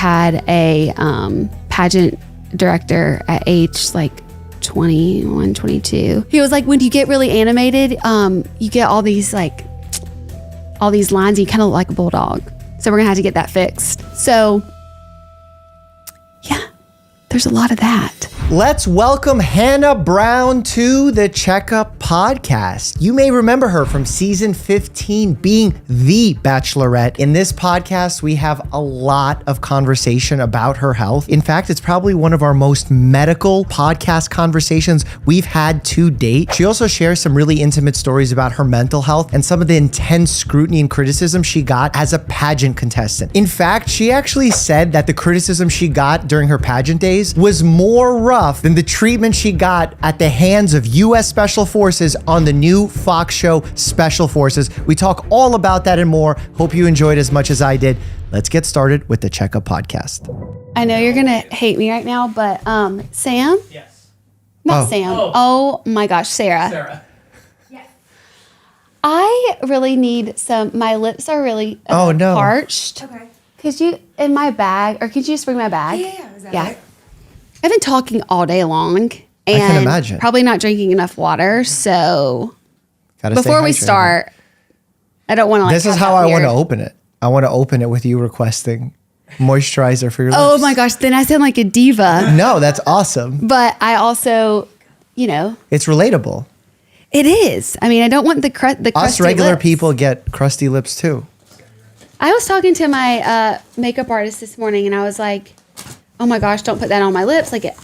had a pageant director at age like 21, 22. He was like, when you get really animated, you get all these lines, and you kind of look like a bulldog. So we're gonna have to get that fixed. So yeah, there's a lot of that. Let's welcome Hannah Brown to the Checkup podcast. You may remember her from season 15 being the Bachelorette. In this podcast, we have a lot of conversation about her health. In fact, it's probably one of our most medical podcast conversations we've had to date. She also shares some really intimate stories about her mental health and some of the intense scrutiny and criticism she got as a pageant contestant. In fact, she actually said that the criticism she got during her pageant days was more rough than the treatment she got at the hands of U.S. Special Forces on the new Fox show Special Forces. We talk all about that and more. Hope you enjoyed as much as I did. Let's get started with the Checkup podcast. I know you're gonna hate me right now, but Sam? Yes. Not Sam. Oh my gosh, Sarah. Yes. I really need my lips are really parched. Okay. Could you, in my bag, or could you just bring my bag? Yeah. Is that right? I've been talking all day long. And I can imagine. Probably not drinking enough water. So before we start, I don't want to This is how I want to open it. I want to open it with you requesting moisturizer for your lips. Oh my gosh, then I sound like a diva. No, that's awesome. But I also, It's relatable. it is. I mean, I don't want the crusty Us regular lips. people get crusty lips too. I was talking to my makeup artist this morning, and I was like, "Oh my gosh, don't put that on my lips!" Like,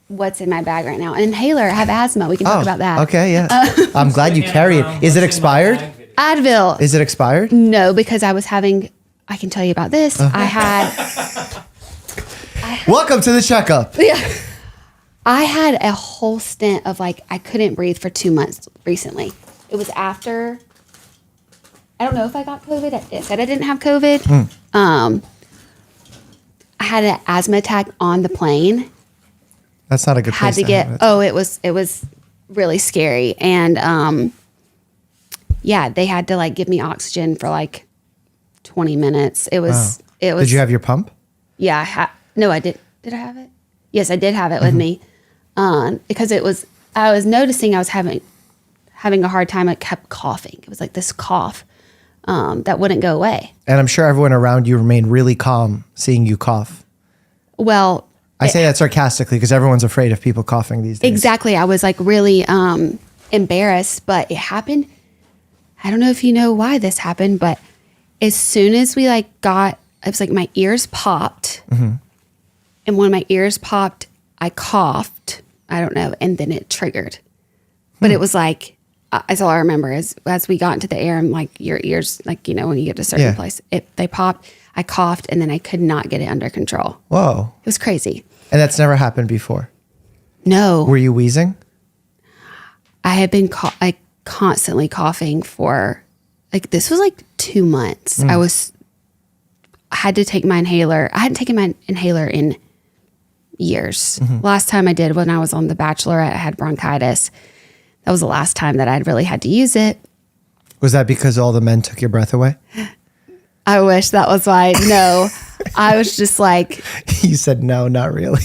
what's in my bag right now? An inhaler. I have asthma. We can talk about that. Okay, yeah. I'm glad you carry it. Is it expired? Advil. Is it expired? No, because I was having. I can tell you about this. I had. Welcome to the Checkup. Yeah. I had a whole stint of I couldn't breathe for 2 months recently. It was after. I don't know if I got COVID. I said I didn't have COVID. I had an asthma attack on the plane. That's not a good place Had to get. Oh, it was really scary, and they had to give me oxygen for 20 minutes. It was. It was. Did you have your pump? Yeah. No, I did. Did I have it? Yes, I did have it with me, because it was. I was noticing I was having a hard time. I kept coughing. It was like this cough. That wouldn't go away. And I'm sure everyone around you remained really calm seeing you cough. Well, I say that sarcastically because everyone's afraid of people coughing these days. Exactly. I was really embarrassed, but it happened. I don't know if you know why this happened, but as soon as we it was my ears popped. Mm-hmm. And when my ears popped, I coughed. I don't know. And then it triggered. But it was that's all I remember is as we got into the air, I'm your ears, when you get to a certain place, they popped, I coughed, and then I could not get it under control. Whoa. It was crazy. And that's never happened before? No. Were you wheezing? I had been constantly coughing for, this was 2 months. I had to take my inhaler. I hadn't taken my inhaler in years. Mm-hmm. Last time I did when I was on The Bachelor, I had bronchitis. That was the last time that I'd really had to use it. Was that because all the men took your breath away? I wish that was why. No, I was just You said no, not really.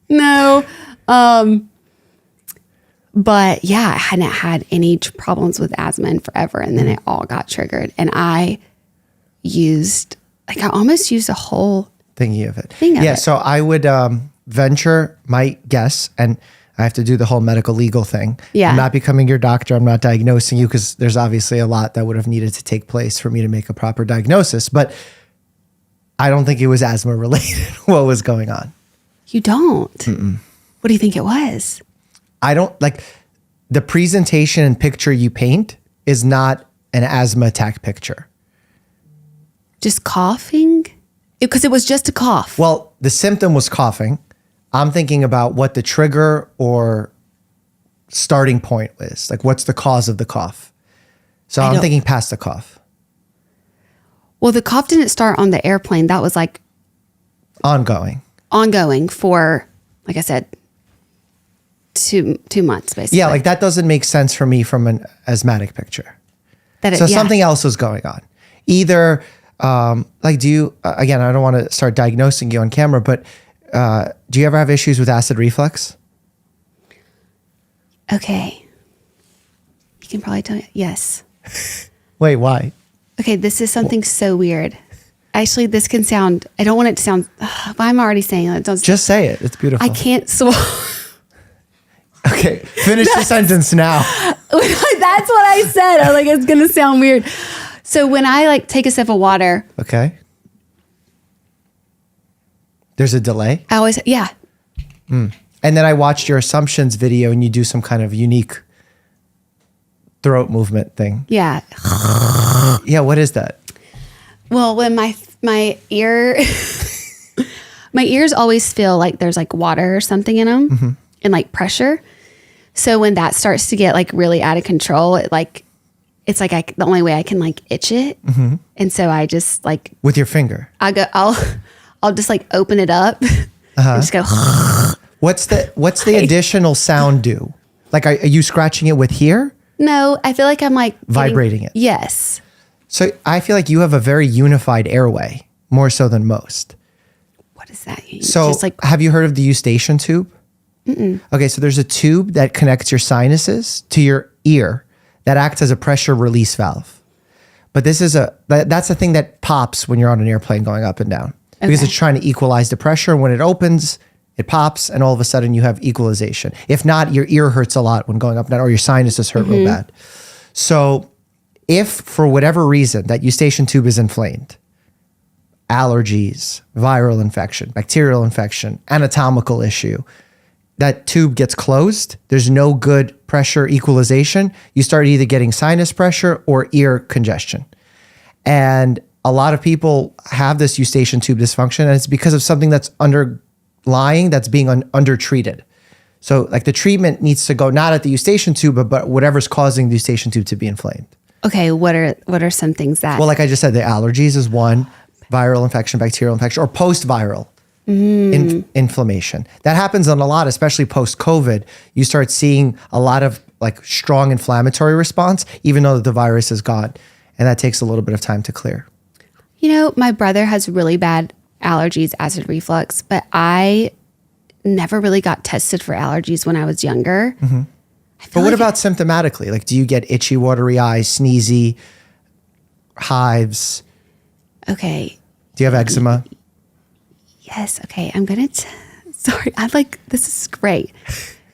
No. But yeah, I hadn't had any problems with asthma in forever. And then it all got triggered. And I used, I almost used a whole thingy of it. Yeah, so I would venture my guess, and I have to do the whole medical legal thing. Yeah. I'm not becoming your doctor. I'm not diagnosing you because there's obviously a lot that would have needed to take place for me to make a proper diagnosis. But I don't think it was asthma related, what was going on. You don't? Mm-mm. What do you think it was? I don't the presentation and picture you paint is not an asthma attack picture. Just coughing? Because it was just a cough. Well, the symptom was coughing. I'm thinking about what the trigger or starting point was. What's the cause of the cough? So I'm thinking past the cough. Well, the cough didn't start on the airplane. That was ongoing for, like I said, two months, basically. Yeah, that doesn't make sense for me from an asthmatic picture. Something else was going on. Either Like, do you, again, I don't want to start diagnosing you on camera, but do you ever have issues with acid reflux? Okay. You can probably tell me. Yes. Wait, why? Okay, this is something so weird. Actually, this can sound, I don't want it to sound, but I'm already saying it. Just say it. It's beautiful. I can't swallow. Okay, finish the sentence now. That's what I said. I was like, it's going to sound weird. So when I like take a sip of water. Okay. There's a delay? I always, yeah. And then I watched your assumptions video and you do some kind of unique throat movement thing. Yeah. Yeah, what is that? Well, when my ear, my ears always feel like there's like water or something in them and like pressure. So when that starts to get like really out of control, it's like the only way I can like itch it. And so I just like. With your finger? I'll just like open it up and just go. What's the additional sound do? Like, are you scratching it with here? No, I feel like I'm like. Vibrating it. Yes. So I feel like you have a very unified airway, more so than most. What is that? So just like, have you heard of the eustachian tube? Okay, so there's a tube that connects your sinuses to your ear that acts as a pressure release valve. But that's the thing that pops when you're on an airplane going up and down. Because it's trying to equalize the pressure. When it opens, it pops, and all of a sudden you have equalization. If not, your ear hurts a lot when going up and down, or your sinuses hurt real bad. So if for whatever reason that eustachian tube is inflamed, allergies, viral infection, bacterial infection, anatomical issue, that tube gets closed, there's no good pressure equalization, you start either getting sinus pressure or ear congestion. And a lot of people have this eustachian tube dysfunction, and it's because of something that's underlying, that's being undertreated. So like the treatment needs to go not at the eustachian tube, but whatever's causing the eustachian tube to be inflamed. Okay, what are some things that? Well, like I just said, the allergies is one, viral infection, bacterial infection, or post-viral inflammation. That happens on a lot, especially post-COVID. You start seeing a lot of like strong inflammatory response, even though the virus is gone. And that takes a little bit of time to clear. You know, my brother has really bad allergies, acid reflux, but I never really got tested for allergies when I was younger. But what about symptomatically? Like, do you get itchy, watery eyes, sneezy, hives? Okay. Do you have eczema? Yes. Okay. Sorry. This is great.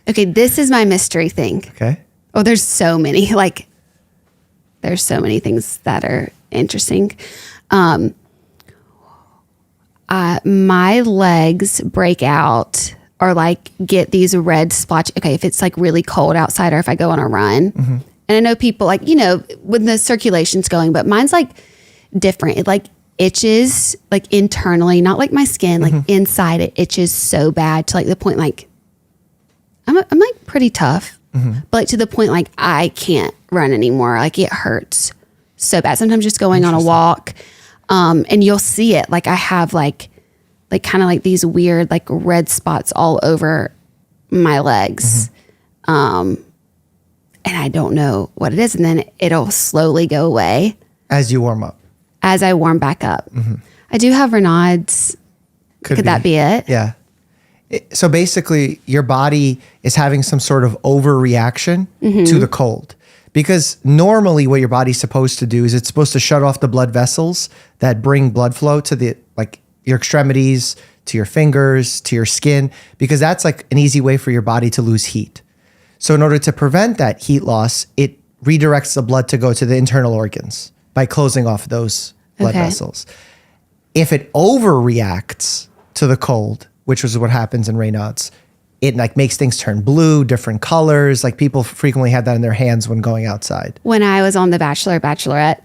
Okay. This is my mystery thing. Okay. Oh, there's so many things that are interesting. My legs break out or like get these red spots. Okay. If it's like really cold outside or if I go on a run. And I know people like, when the circulation's going, but mine's like different. It like itches like internally, not like my skin, like inside it itches so bad to like the point, like I'm like pretty tough, but like to the point, like I can't run anymore. Like it hurts so bad. Sometimes just going on a walk, and you'll see it. Like I have like kind of like these weird, like red spots all over my legs. And I don't know what it is. And then it'll slowly go away. As you warm up. As I warm back up. I do have Raynaud's. Could that be it? Yeah. So basically your body is having some sort of overreaction to the cold. Because normally what your body's supposed to do is it's supposed to shut off the blood vessels that bring blood flow to the like your extremities, to your fingers, to your skin, because that's like an easy way for your body to lose heat. So in order to prevent that heat loss, it redirects the blood to go to the internal organs by closing off those blood vessels. If it overreacts to the cold, which is what happens in Raynaud's, it like makes things turn blue, different colors. Like people frequently had that in their hands when going outside. When I was on The Bachelor, Bachelorette,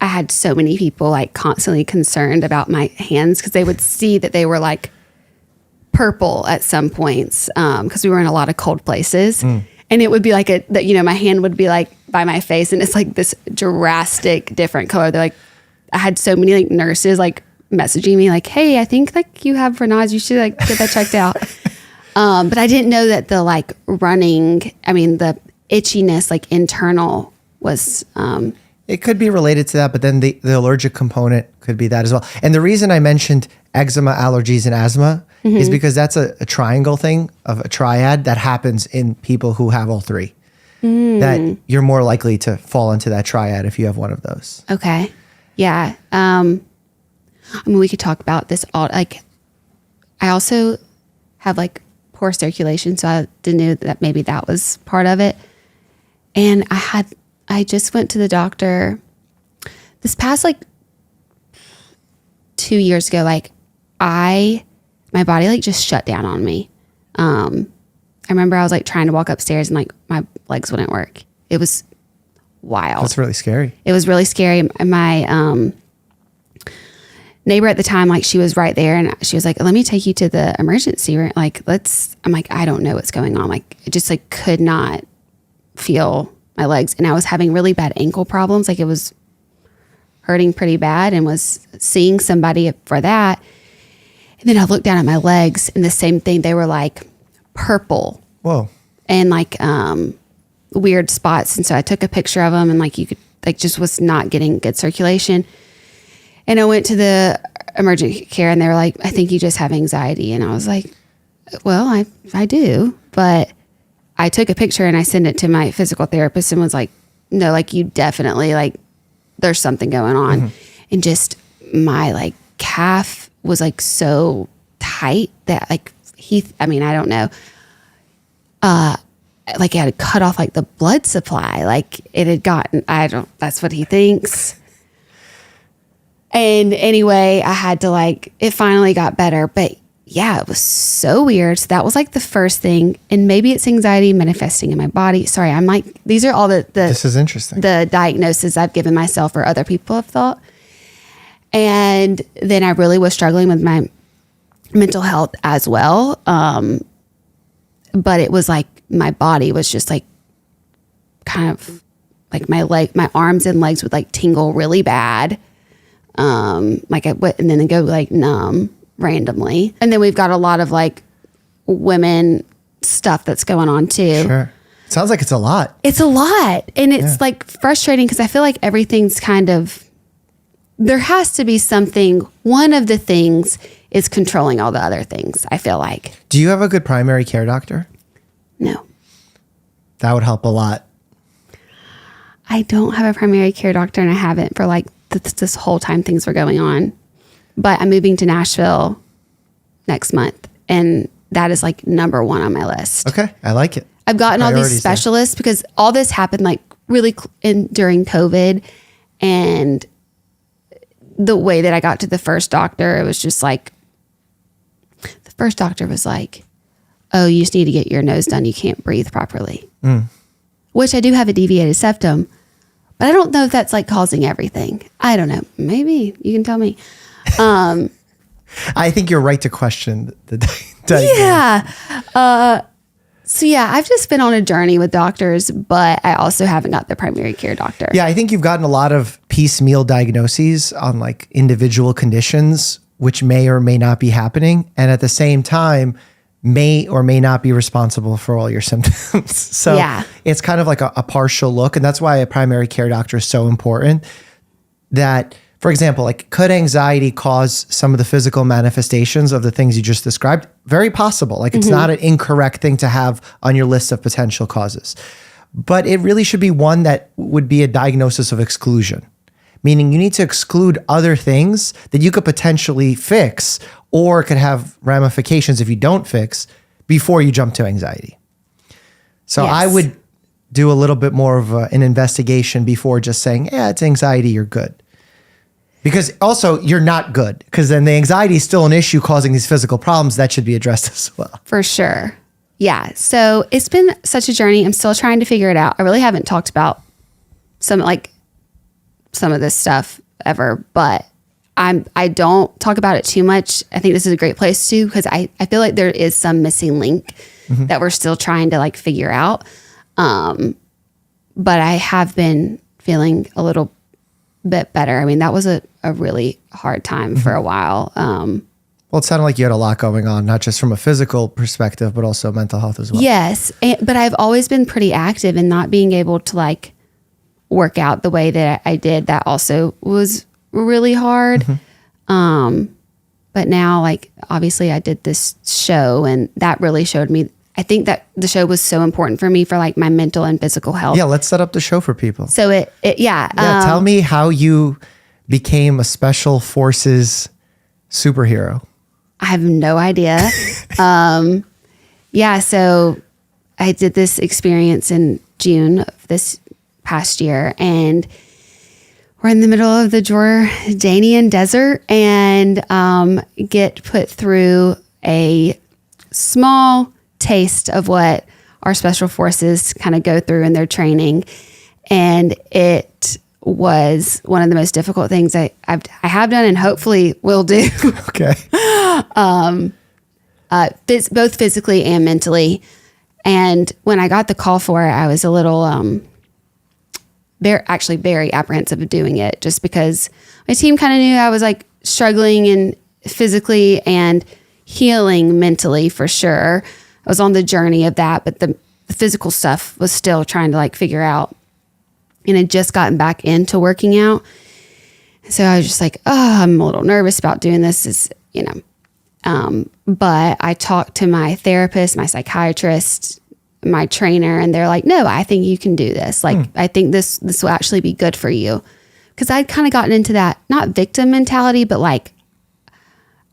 I had so many people like constantly concerned about my hands because they would see that they were like purple at some points because we were in a lot of cold places. And it would be like my hand would be like by my face and it's like this drastic different color. They're like, I had so many like nurses like messaging me like, hey, I think like you have Raynaud's, you should like get that checked out. But I didn't know that the like the itchiness like internal was. It could be related to that, but then the allergic component could be that as well. And the reason I mentioned eczema, allergies, and asthma is because that's a triangle thing of a triad that happens in people who have all three. That you're more likely to fall into that triad if you have one of those. Okay. Yeah. I mean, we could talk about this all. Like, I also have like poor circulation, so I didn't know that maybe that was part of it. And I just went to the doctor this past like 2 years ago. Like, my body like just shut down on me. I remember I was like trying to walk upstairs and like my legs wouldn't work. It was wild. That's really scary. It was really scary. My neighbor at the time, like she was right there and she was like, let me take you to the emergency room. Like, I'm like, I don't know what's going on. Like, I just like could not feel my legs. And I was having really bad ankle problems. Like, it was hurting pretty bad and was seeing somebody for that. And then I looked down at my legs and the same thing. They were like purple. Whoa. And like weird spots. And so I took a picture of them and like you could like just was not getting good circulation. And I went to the emergent care and they were like, I think you just have anxiety. And I was like, well, I do. But I took a picture and I sent it to my physical therapist and was like, no, like you definitely like there's something going on. And just my like calf was like so tight that like I don't know. Like it had cut off like the blood supply. Like it had gotten, that's what he thinks. And anyway, I had to like, it finally got better, but yeah, it was so weird. So that was like the first thing. And maybe it's anxiety manifesting in my body. Sorry, I'm like, these are all this is interesting. The diagnoses I've given myself or other people have thought. And then I really was struggling with my mental health as well. But it was like, my body was just like, kind of like my arms and legs would like tingle really bad. Like and then they go like numb randomly. And then we've got a lot of like women stuff that's going on too. Sure. Sounds like it's a lot. It's a lot. And it's like frustrating because I feel like everything's kind of, there has to be something. One of the things is controlling all the other things, I feel like. Do you have a good primary care doctor? No. That would help a lot. I don't have a primary care doctor and I haven't for like this whole time things were going on. But I'm moving to Nashville next month and that is like number one on my list. Okay. I like it. I've gotten all these specialists because all this happened like really during COVID, and the way that I got to the first doctor, it was just like, the first doctor was like, oh, you just need to get your nose done. You can't breathe properly. Which I do have a deviated septum, but I don't know if that's like causing everything. I don't know. Maybe you can tell me. I think you're right to question the diagnosis. Yeah. So yeah, I've just been on a journey with doctors, but I also haven't got the primary care doctor. Yeah, I think you've gotten a lot of piecemeal diagnoses on like individual conditions, which may or may not be happening. And at the same time, may or may not be responsible for all your symptoms. So it's kind of like a partial look. And that's why a primary care doctor is so important. That, for example, like could anxiety cause some of the physical manifestations of the things you just described? Very possible. Like it's not an incorrect thing to have on your list of potential causes. But it really should be one that would be a diagnosis of exclusion. Meaning you need to exclude other things that you could potentially fix or could have ramifications if you don't fix before you jump to anxiety. So I would do a little bit more of an investigation before just saying, yeah, it's anxiety, you're good. Because also you're not good, because then the anxiety is still an issue causing these physical problems that should be addressed as well. For sure. Yeah. So it's been such a journey. I'm still trying to figure it out. I really haven't talked about some of this stuff ever, but I don't talk about it too much. I think this is a great place to, because I feel like there is some missing link that we're still trying to like figure out. But I have been feeling a little bit better. I mean, that was a really hard time for a while. Well, it sounded like you had a lot going on, not just from a physical perspective, but also mental health as well. Yes. But I've always been pretty active in not being able to like work out the way that I did. That also was really hard. But now, like, obviously I did this show, and that really showed me, I think that the show was so important for me for like my mental and physical health. Yeah, let's set up the show for people. So Tell me how you became a special forces superhero. I have no idea. So I did this experience in June of this past year, and we're in the middle of the Jordanian desert and get put through a small taste of what our special forces kind of go through in their training. And it was one of the most difficult things I have done and hopefully will do. Okay. Both physically and mentally. And when I got the call for it, I was a little, very apprehensive of doing it, just because my team kind of knew I was like struggling and physically and healing mentally for sure. I was on the journey of that, but the physical stuff was still trying to like figure out, and had just gotten back into working out. So I was just like, oh, I'm a little nervous about doing this, but I talked to my therapist, my psychiatrist, my trainer, and they're like, no, I think you can do this. Like, I think this will actually be good for you. Cause I'd kind of gotten into that, not victim mentality, but like,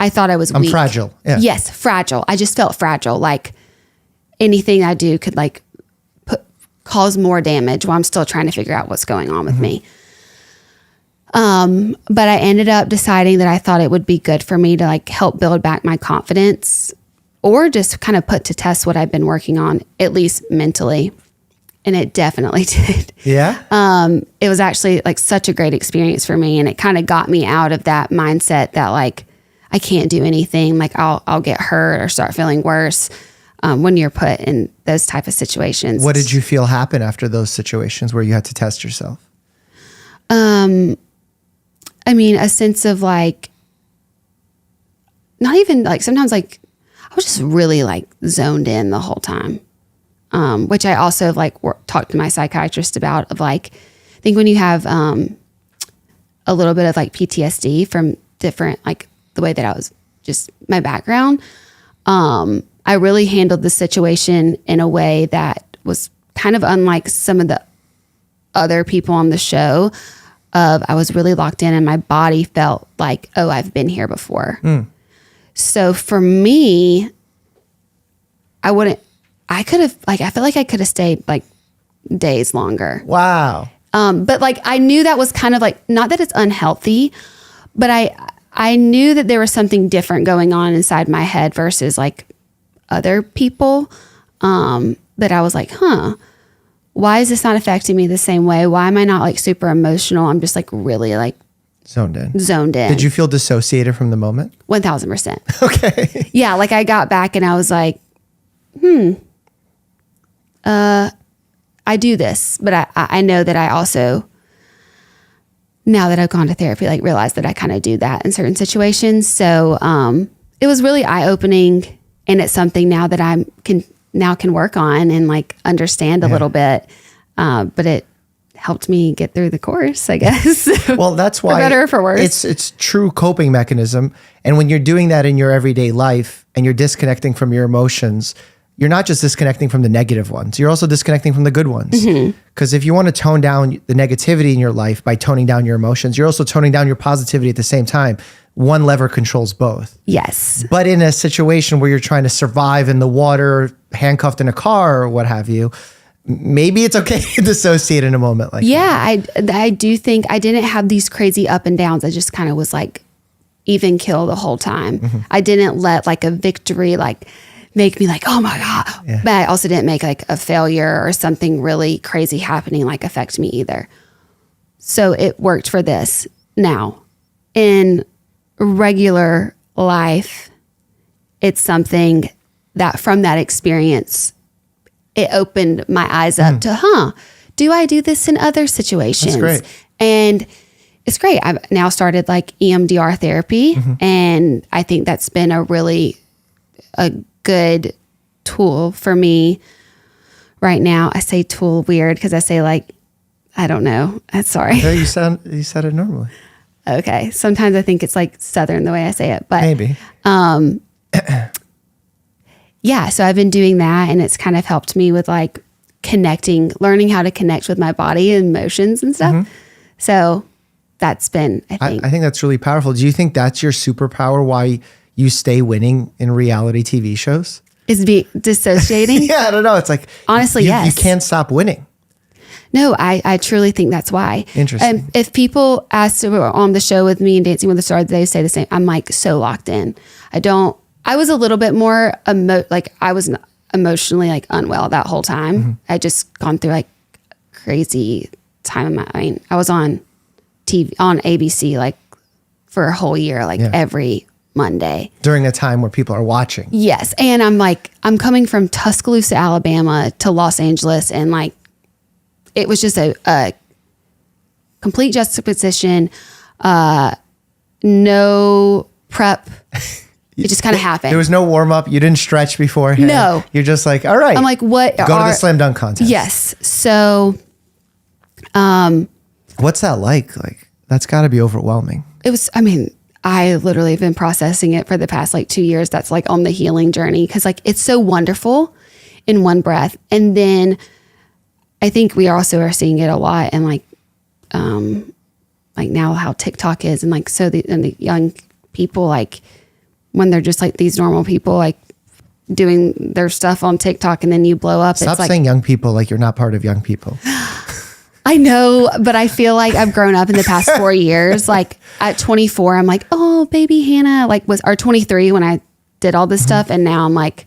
I thought I was weak. I'm fragile. Yeah. Yes. Fragile. I just felt fragile. Like anything I do could like cause more damage while I'm still trying to figure out what's going on with me. But I ended up deciding that I thought it would be good for me to like help build back my confidence, or just kind of put to test what I've been working on, at least mentally. And it definitely did. Yeah. It was actually like such a great experience for me. And it kind of got me out of that mindset that like, I can't do anything. Like I'll get hurt or start feeling worse when you're put in those type of situations. What did you feel happen after those situations where you had to test yourself? I mean, a sense of like, not even like, sometimes like, I was just really like zoned in the whole time. Which I also like talked to my psychiatrist about, of like, I think when you have a little bit of like PTSD from different, like the way that I was, just my background, I really handled the situation in a way that was kind of unlike some of the other people on the show. I was really locked in, and my body felt like, oh, I've been here before. So for me, I feel like I could have stayed like days longer. Wow. But like, I knew that was kind of like, not that it's unhealthy, but I knew that there was something different going on inside my head versus like other people. That I was like, why is this not affecting me the same way? Why am I not like super emotional? I'm just like really like zoned in. Did you feel dissociated from the moment? 1000%. Okay. Yeah. Like I got back and I was like, I do this, but I know that I also, now that I've gone to therapy, like realize that I kind of do that in certain situations. So, it was really eye-opening, and it's something now that I can work on and like understand a little bit. But it helped me get through the course, I guess. Well, that's why, for better or for worse, it's true coping mechanism. And when you're doing that in your everyday life and you're disconnecting from your emotions, you're not just disconnecting from the negative ones, you're also disconnecting from the good ones. Because if you want to tone down the negativity in your life by toning down your emotions, you're also toning down your positivity at the same time. One lever controls both. Yes. But in a situation where you're trying to survive in the water, handcuffed in a car or what have you, maybe it's okay to dissociate in a moment like that. I do think I didn't have these crazy up and downs. I just kind of was like even kill the whole time. I didn't let like a victory like make me like, oh my God. Yeah. But I also didn't make like a failure or something really crazy happening like affect me either. So it worked for this. Now, in regular life, it's something that from that experience, it opened my eyes up to, do I do this in other situations? That's great. And it's great. I've now started like EMDR therapy, and I think that's been a good tool for me right now. I say tool weird because I say like I don't know. Sorry. You said it normally. Okay. Sometimes I think it's like Southern the way I say it, but Maybe. Yeah. So I've been doing that, and it's kind of helped me with like learning how to connect with my body and emotions and stuff. Mm-hmm. So that's been, I think that's really powerful. Do you think that's your superpower? Why you stay winning in reality TV shows? Is be dissociating? Yeah, I don't know. It's like, honestly, yes. You can't stop winning. No, I truly think that's why. Interesting. If people ask to on the show with me and Dancing with the Stars, they say the same. I'm like so locked in. I was a little bit more I was emotionally like unwell that whole time. Mm-hmm. I just gone through like crazy time. I was on TV on ABC like for a whole year, like every Monday. During a time where people are watching. Yes. And I'm coming from Tuscaloosa, Alabama to Los Angeles, and like, it was just a complete juxtaposition, no prep. It just kind of happened. There was no warm up. You didn't stretch beforehand. No. You're just like, all right. I'm like, what? Go to the slam dunk contest. Yes. So, what's that like? Like, that's got to be overwhelming. I literally have been processing it for the past like 2 years. That's like on the healing journey. Cause like, it's so wonderful in one breath. And then I think we also are seeing it a lot, and like now how TikTok is, and like the young people, like when they're just like these normal people like doing their stuff on TikTok, and then you blow up. Stop it's like, saying young people like you're not part of young people. I know, but I feel like I've grown up in the past 4 years. Like at 24, I'm like, oh, baby Hannah, like or 23 when I did all this stuff, and now I'm like,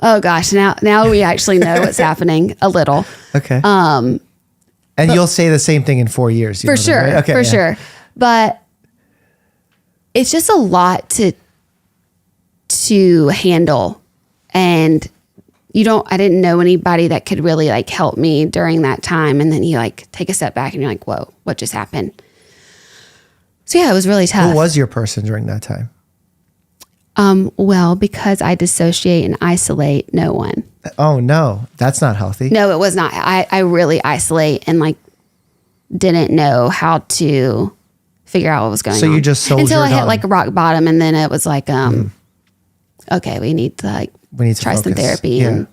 oh gosh, now we actually know what's happening a little. Okay. And you'll say the same thing in 4 years. For sure. Right? Okay, for sure. But it's just a lot to handle. And I didn't know anybody that could really like help me during that time. And then you like take a step back and you're like, whoa, what just happened? So yeah, it was really tough. Who was your person during that time? Well, because I dissociate and isolate, no one. Oh no, that's not healthy. No, it was not. I really isolate and like didn't know how to figure out what was going on. So you just soldiered until I hit on. like rock bottom, and then it was like, okay, we need to try some therapy and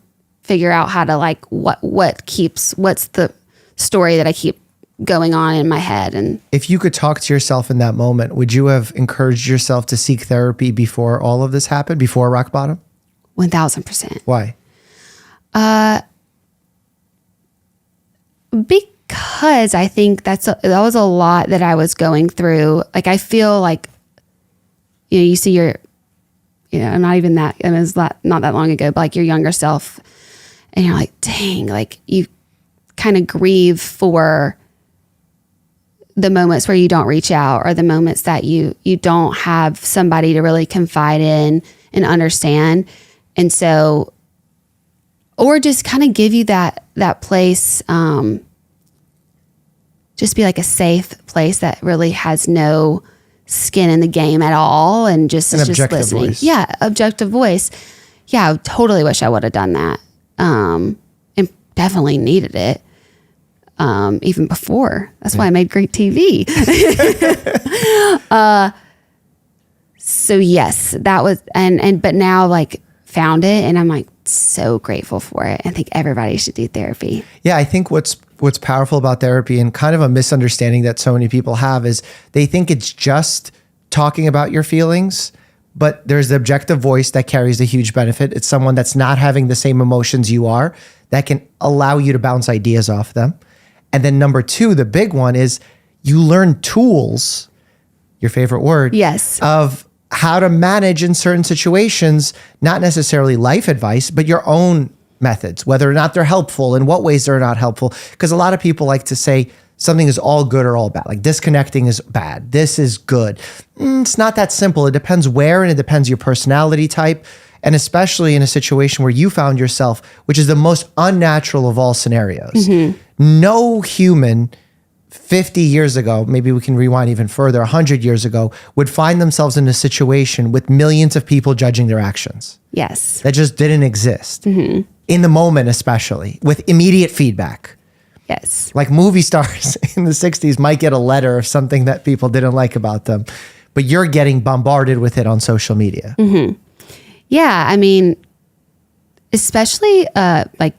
figure out how to like what's the story that I keep going on in my head. And if you could talk to yourself in that moment, would you have encouraged yourself to seek therapy before all of this happened, before rock bottom? 1000%. Why? Because I think that was a lot that I was going through. Like, I feel like, you see I'm not even that, it's not that long ago, but like your younger self, and you're like, dang, like you kind of grieve for the moments where you don't reach out, or the moments that you don't have somebody to really confide in and understand. And so, or just kind of give you that place, just be like a safe place that really has no skin in the game at all, and just is just listening. Voice. Yeah, objective voice. Yeah, I totally wish I would have done that. And definitely needed it. Even before. That's why I made great TV. So yes, that was, but now like found it, and I'm like so grateful for it. I think everybody should do therapy. Yeah, I think what's powerful about therapy, and kind of a misunderstanding that so many people have, is they think it's just talking about your feelings, but there's the objective voice that carries a huge benefit. It's someone that's not having the same emotions you are, that can allow you to bounce ideas off them. And then number two, the big one, is you learn tools, your favorite word, yes, of how to manage in certain situations, not necessarily life advice, but your own methods, whether or not they're helpful, in what ways they're not helpful. Because a lot of people like to say something is all good or all bad, like disconnecting is bad, this is good. It's not that simple. It depends where, and it depends your personality type. And especially in a situation where you found yourself, which is the most unnatural of all scenarios. Mm-hmm. No human 50 years ago, maybe we can rewind even further, 100 years ago, would find themselves in a situation with millions of people judging their actions. Yes. That just didn't exist. Mm-hmm. In the moment, especially, with immediate feedback. Yes. Like movie stars in the 60s might get a letter of something that people didn't like about them, but you're getting bombarded with it on social media. Mm-hmm. Yeah. I mean, especially like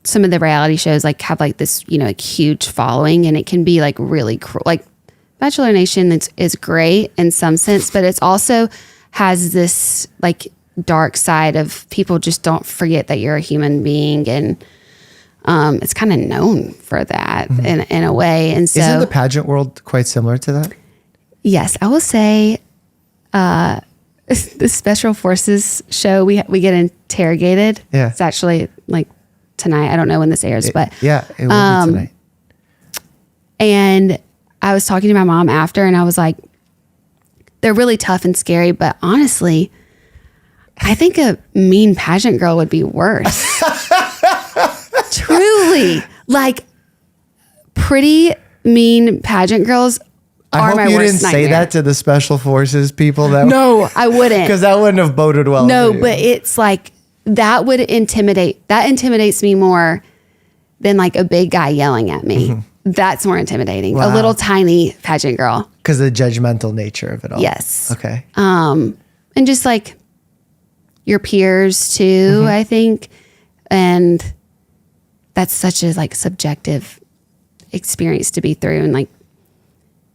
some of the reality shows like have like this, like huge following, and it can be like really cruel. Like Bachelor Nation is great in some sense, but it's also has this like dark side of people just don't forget that you're a human being, and it's kind of known for that in a way. And so, isn't the pageant world quite similar to that? Yes, I will say, the Special Forces show we get interrogated. Yeah, it's actually like tonight. I don't know when this airs, but it will be tonight. And I was talking to my mom after, and I was like, they're really tough and scary, but honestly, I think a mean pageant girl would be worse. Truly, like pretty mean pageant girls are my worst nightmare. I hope you didn't say that to the Special Forces people. No, I wouldn't. Because that wouldn't have boded well. No, but it's like, that would intimidate. That intimidates me more than like a big guy yelling at me. Mm-hmm. That's more intimidating. Wow. A little tiny pageant girl. Because of the judgmental nature of it all. Yes. Okay. And just like your peers too, I think. And that's such a like subjective experience to be through. And like,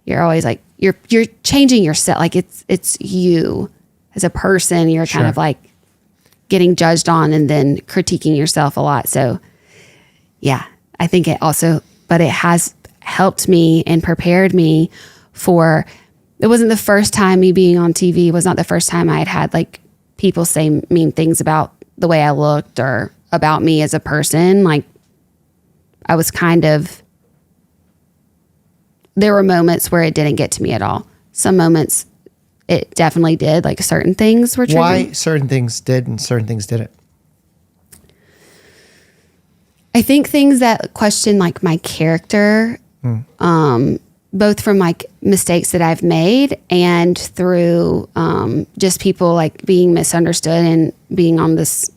you're always like, you're changing yourself. Like it's you as a person, you're kind of like getting judged on and then critiquing yourself a lot. So yeah, I think it also, but it has helped me and prepared me for, it wasn't the first time me being on TV. It was not the first time I had like people say mean things about the way I looked or about me as a person. Like I was kind of, there were moments where it didn't get to me at all. Some moments it definitely did. Like certain things were triggering. Why certain things did and certain things didn't? I think things that question like my character, both from like mistakes that I've made and through just people like being misunderstood and being on this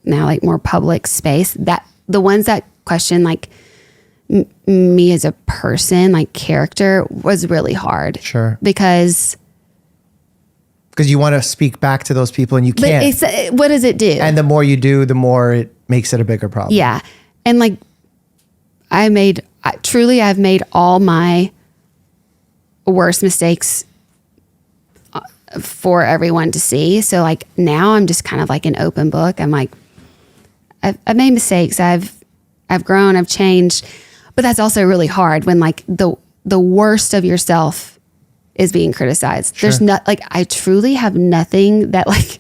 now like more public space, that the ones that question like me as a person, like character, was really hard. Sure. Because you want to speak back to those people and you can't. But what does it do? And the more you do, the more it makes it a bigger problem. Yeah. And like I've made all my worst mistakes for everyone to see. So like now I'm just kind of like an open book. I'm like, I've made mistakes. I've grown, I've changed, but that's also really hard when like the worst of yourself is being criticized. Sure. There's not like, I truly have nothing that like,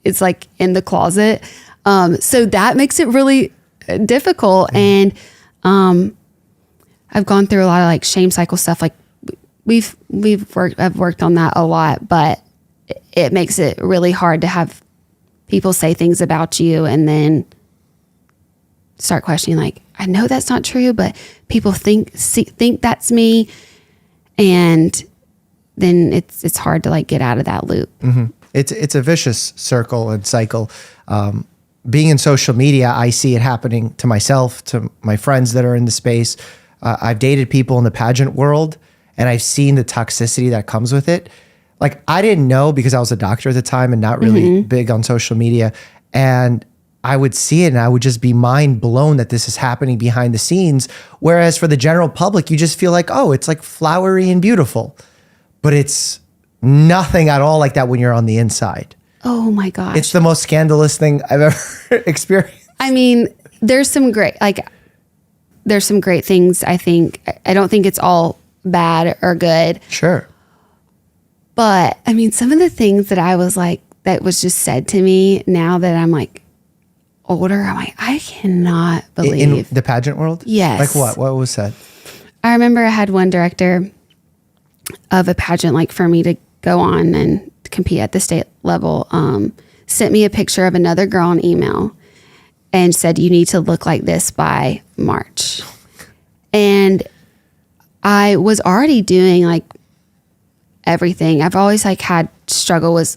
it's like in the closet. So that makes it really difficult. And, I've gone through a lot of like shame cycle stuff. Like I've worked on that a lot, but it makes it really hard to have people say things about you and then start questioning, like, I know that's not true, but people think that's me. And then it's hard to like get out of that loop. Mm-hmm. It's a vicious circle and cycle. Being in social media, I see it happening to myself, to my friends that are in the space. I've dated people in the pageant world, and I've seen the toxicity that comes with it. Like, I didn't know because I was a doctor at the time and not really big on social media. And I would see it and I would just be mind blown that this is happening behind the scenes. Whereas for the general public, you just feel like, oh, it's like flowery and beautiful. But it's nothing at all like that when you're on the inside. Oh my gosh. It's the most scandalous thing I've ever experienced. I mean, there's some great things, I think. I don't think it's all bad or good. Sure. But I mean, some of the things that I was like, that was just said to me now that I'm like older, I'm like, I cannot believe. In the pageant world? Yes. Like what? What was said? I remember I had one director of a pageant, like for me to go on and compete at the state level, sent me a picture of another girl on email and said, you need to look like this by March. And I was already doing like everything. I've always like had struggle with,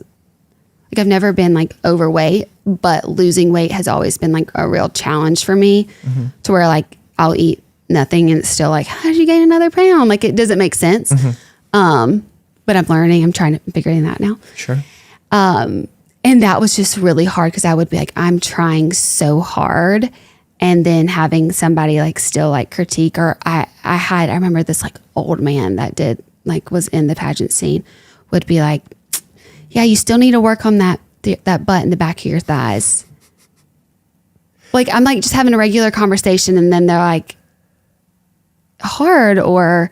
like, I've never been like overweight, but losing weight has always been like a real challenge for me, to where like I'll eat nothing and it's still like, how did you gain another pound? Like it doesn't make sense. But I'm learning, I'm trying to figure that now. Sure. And that was just really hard because I would be like, I'm trying so hard. And then having somebody like still like critique, or I remember this like old man that was in the pageant scene would be like, yeah, you still need to work on that butt in the back of your thighs. Like, I'm like just having a regular conversation and then they're like hard, or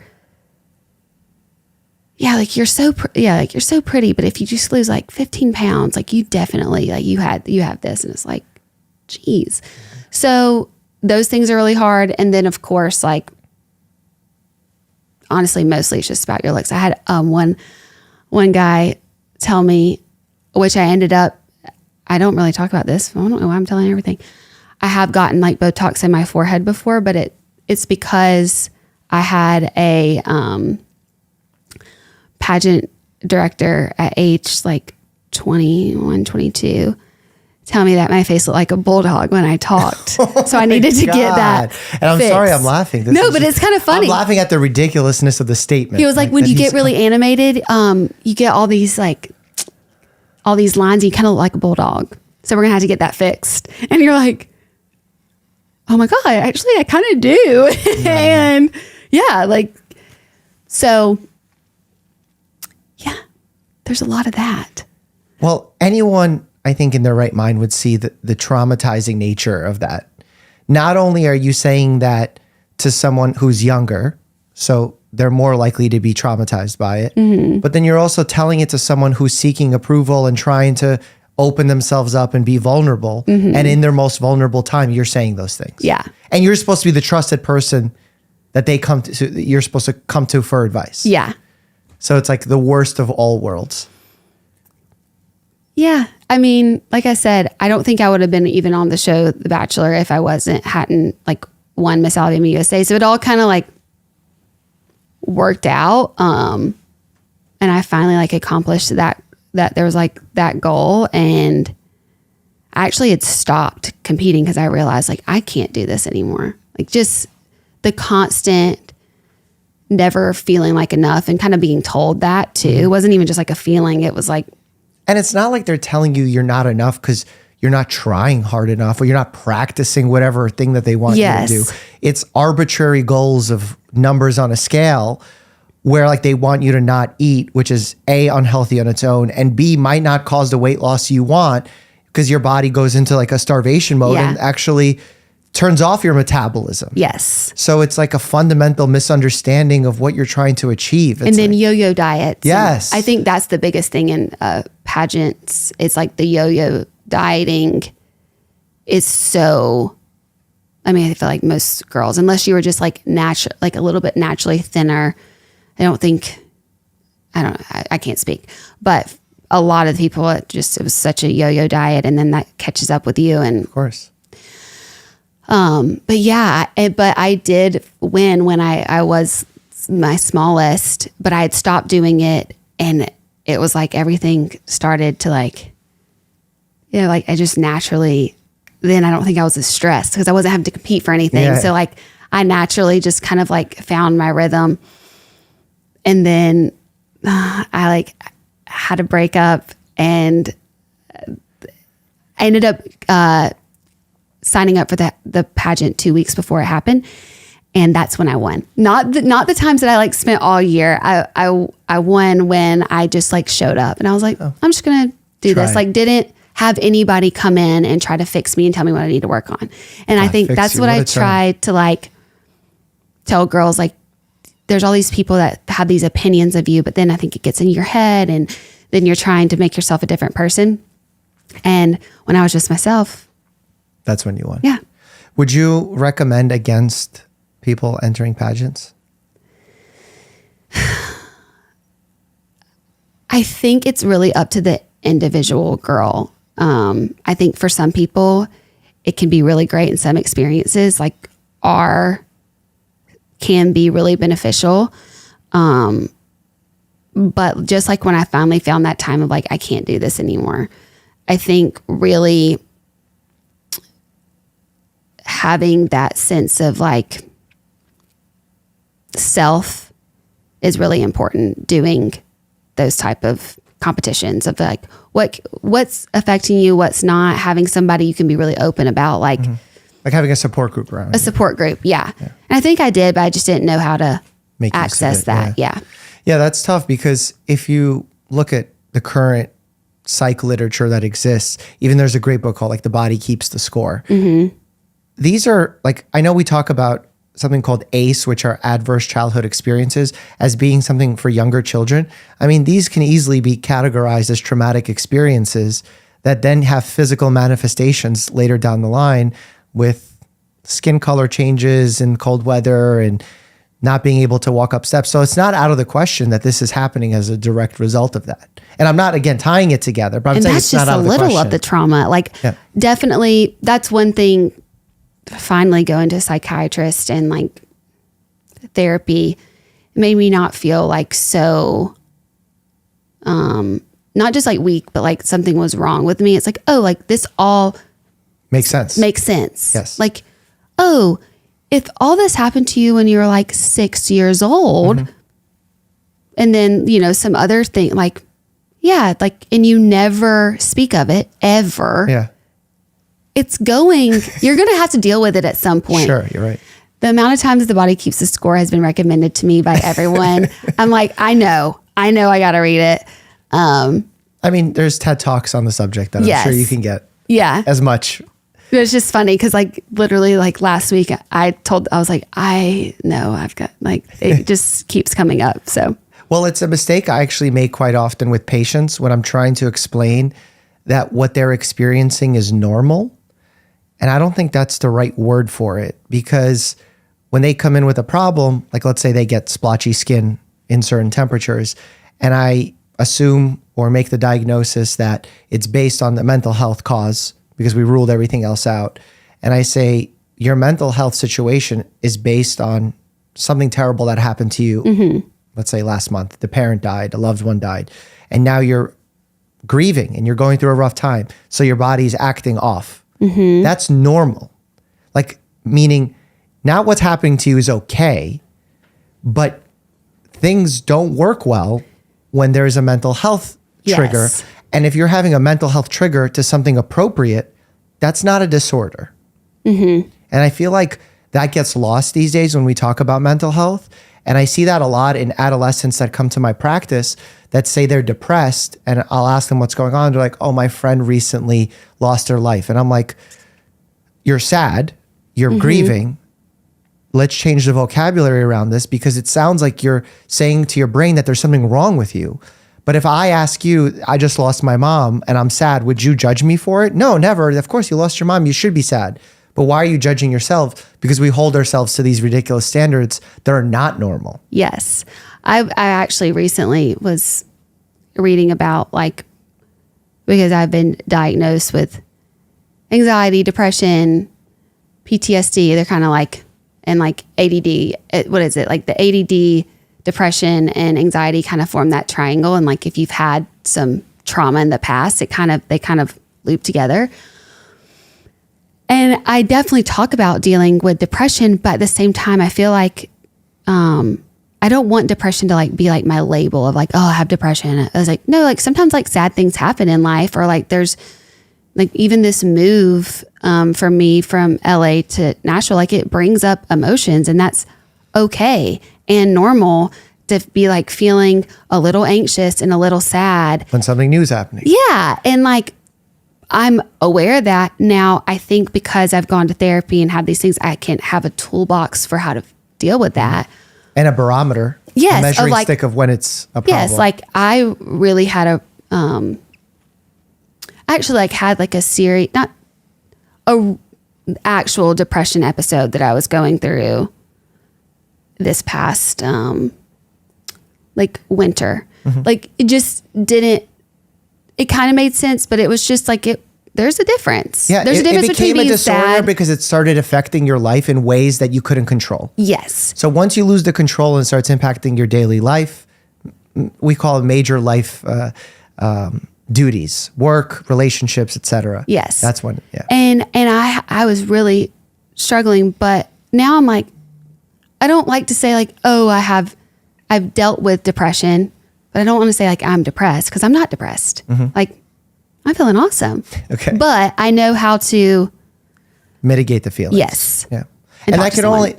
yeah, like you're so pretty, but if you just lose like 15 pounds, like you definitely, like you have this. And it's like, geez. So those things are really hard. And then of course, like, honestly, mostly it's just about your looks. I had one guy tell me, which I ended up, I don't really talk about this. I don't know why I'm telling everything. I have gotten like Botox in my forehead before, but it's because I had a pageant director at age like 21, 22 tell me that my face looked like a bulldog when I talked. So I needed to get that And I'm fixed. sorry I'm laughing. But it's kind of funny. I'm laughing at the ridiculousness of the statement. He was like when you get really animated, you get all these lines, you kind of look like a bulldog. So we're going to have to get that fixed. And you're like, oh my God, actually I kind of do. And yeah, like, so yeah, there's a lot of that. Well, anyone, I think, in their right mind would see the traumatizing nature of that. Not only are you saying that to someone who's younger, so they're more likely to be traumatized by it, but then you're also telling it to someone who's seeking approval and trying to open themselves up and be vulnerable. And in their most vulnerable time, you're saying those things. Yeah. And you're supposed to be the trusted person that you're supposed to come to for advice. Yeah. So it's like the worst of all worlds. Yeah. I mean, like I said, I don't think I would have been even on the show, The Bachelor, if I hadn't like won Miss Alabama USA. So it all kind of like worked out. And I finally like accomplished that there was like that goal. And I actually had stopped competing because I realized like, I can't do this anymore. Like just the constant never feeling like enough and kind of being told that too. It wasn't even just like a feeling. It was like, and it's not like they're telling you you're not enough because you're not trying hard enough or you're not practicing whatever thing that they want you to do. It's arbitrary goals of numbers on a scale where like they want you to not eat, which is A, unhealthy on its own, and B, might not cause the weight loss you want because your body goes into like a starvation mode and actually turns off your metabolism. Yes. So it's like a fundamental misunderstanding of what you're trying to achieve. It's and then yo-yo diets. Yes. And I think that's the biggest thing in pageants. It's like the yo-yo dieting is so, I mean, I feel like most girls, unless you were just like natural, like a little bit naturally thinner, I can't speak, but a lot of the people, it was such a yo-yo diet, and then that catches up with you. And of course. But yeah, but I did win when I was my smallest, but I had stopped doing it, and it was like everything started to like, like I just naturally, then I don't think I was as stressed because I wasn't having to compete for anything. Yeah. So like I naturally just kind of like found my rhythm, and then I like had a breakup, and I ended up signing up for the pageant 2 weeks before it happened. And that's when I won. Not the times that I like spent all year. I won when I just like showed up, and I was like, I'm just going to do this. Like didn't have anybody come in and try to fix me and tell me what I need to work on. And I think that's what I tried to like tell girls, like there's all these people that have these opinions of you, but then I think it gets in your head, and then you're trying to make yourself a different person. And when I was just myself, that's when you won. Yeah. Would you recommend against people entering pageants? I think it's really up to the individual girl. I think for some people, it can be really great, and some experiences like can be really beneficial. But just like when I finally found that time of like, I can't do this anymore, I think really having that sense of like self is really important doing those type of competitions of like what's affecting you, what's not, having somebody you can be really open about, like having a support group around. A support group, yeah. And I think I did, but I just didn't know how to make access that. Yeah. Yeah, that's tough because if you look at the current psych literature that exists, even there's a great book called like The Body Keeps the Score. These are like, I know we talk about something called ACE, which are adverse childhood experiences, as being something for younger children. I mean, these can easily be categorized as traumatic experiences that then have physical manifestations later down the line with skin color changes in cold weather and not being able to walk up steps. So it's not out of the question that this is happening as a direct result of that. And I'm not, again, tying it together, but I'm saying it's not out of the question. That's just a little of the trauma. Like, definitely, that's one thing, finally going to a psychiatrist and like therapy made me not feel like so, not just like weak, but like something was wrong with me. It's like, oh, like this all makes sense. Yes. Like, oh, if all this happened to you when you were like 6 years old, and then, you know, some other thing, like, yeah, like, and you never speak of it ever. Yeah. It's you're going to have to deal with it at some point. Sure, you're right. The amount of times The Body Keeps the Score has been recommended to me by everyone. I'm like, I know I got to read it. I mean, there's TED Talks on the subject that I'm sure you can get as much. It was just funny because like literally like last week I was like, I know I've got like, it just keeps coming up. So, well, it's a mistake I actually make quite often with patients when I'm trying to explain that what they're experiencing is normal. And I don't think that's the right word for it, because when they come in with a problem, like let's say they get splotchy skin in certain temperatures, and I assume or make the diagnosis that it's based on the mental health cause because we ruled everything else out. And I say, your mental health situation is based on something terrible that happened to you. Let's say last month, the parent died, a loved one died, and now you're grieving and you're going through a rough time. So your body's acting off. That's normal. Like, meaning not what's happening to you is okay, but things don't work well when there's a mental health trigger. And if you're having a mental health trigger to something appropriate, that's not a disorder. And I feel like that gets lost these days when we talk about mental health. And I see that a lot in adolescents that come to my practice that say they're depressed, and I'll ask them what's going on. They're like, oh, my friend recently lost her life. And I'm like, you're sad, you're grieving. Let's change the vocabulary around this, because it sounds like you're saying to your brain that there's something wrong with you. But if I ask you, I just lost my mom and I'm sad, would you judge me for it? No, never. Of course, you lost your mom. You should be sad. But why are you judging yourself? Because we hold ourselves to these ridiculous standards that are not normal. Yes. I actually recently was reading about, like, because I've been diagnosed with anxiety, depression, PTSD. They're kind of like, and like ADD. What is it? Like the ADD, depression, and anxiety kind of form that triangle. And like if you've had some trauma in the past, they kind of loop together. And I definitely talk about dealing with depression, but at the same time, I feel like I don't want depression to like be like my label of like, oh, I have depression. I was like, no, like sometimes like sad things happen in life, or like there's like even this move for me from LA to Nashville, like it brings up emotions, and that's okay and normal to be like feeling a little anxious and a little sad when something new is happening. Yeah. And like, I'm aware of that now. I think because I've gone to therapy and have these things, I can have a toolbox for how to deal with that. And a barometer. Yes. A measuring stick of when it's a problem. Yes. Like I really had actually like had like a series, not a actual depression episode that I was going through this past, like winter. Like it just didn't, it kind of made sense, but it was just like there's a difference. Yeah, there's a difference between being disorder sad because it started affecting your life in ways that you couldn't control. Yes. So once you lose the control and it starts impacting your daily life, we call it major life duties, work, relationships, etc. Yes. That's when. Yeah. And I was really struggling, but now I'm like, I don't like to say like, oh, I've dealt with depression, but I don't want to say like I'm depressed because I'm not depressed. Like I'm feeling awesome. Okay. But I know how to mitigate the feelings. Yes. Yeah. And And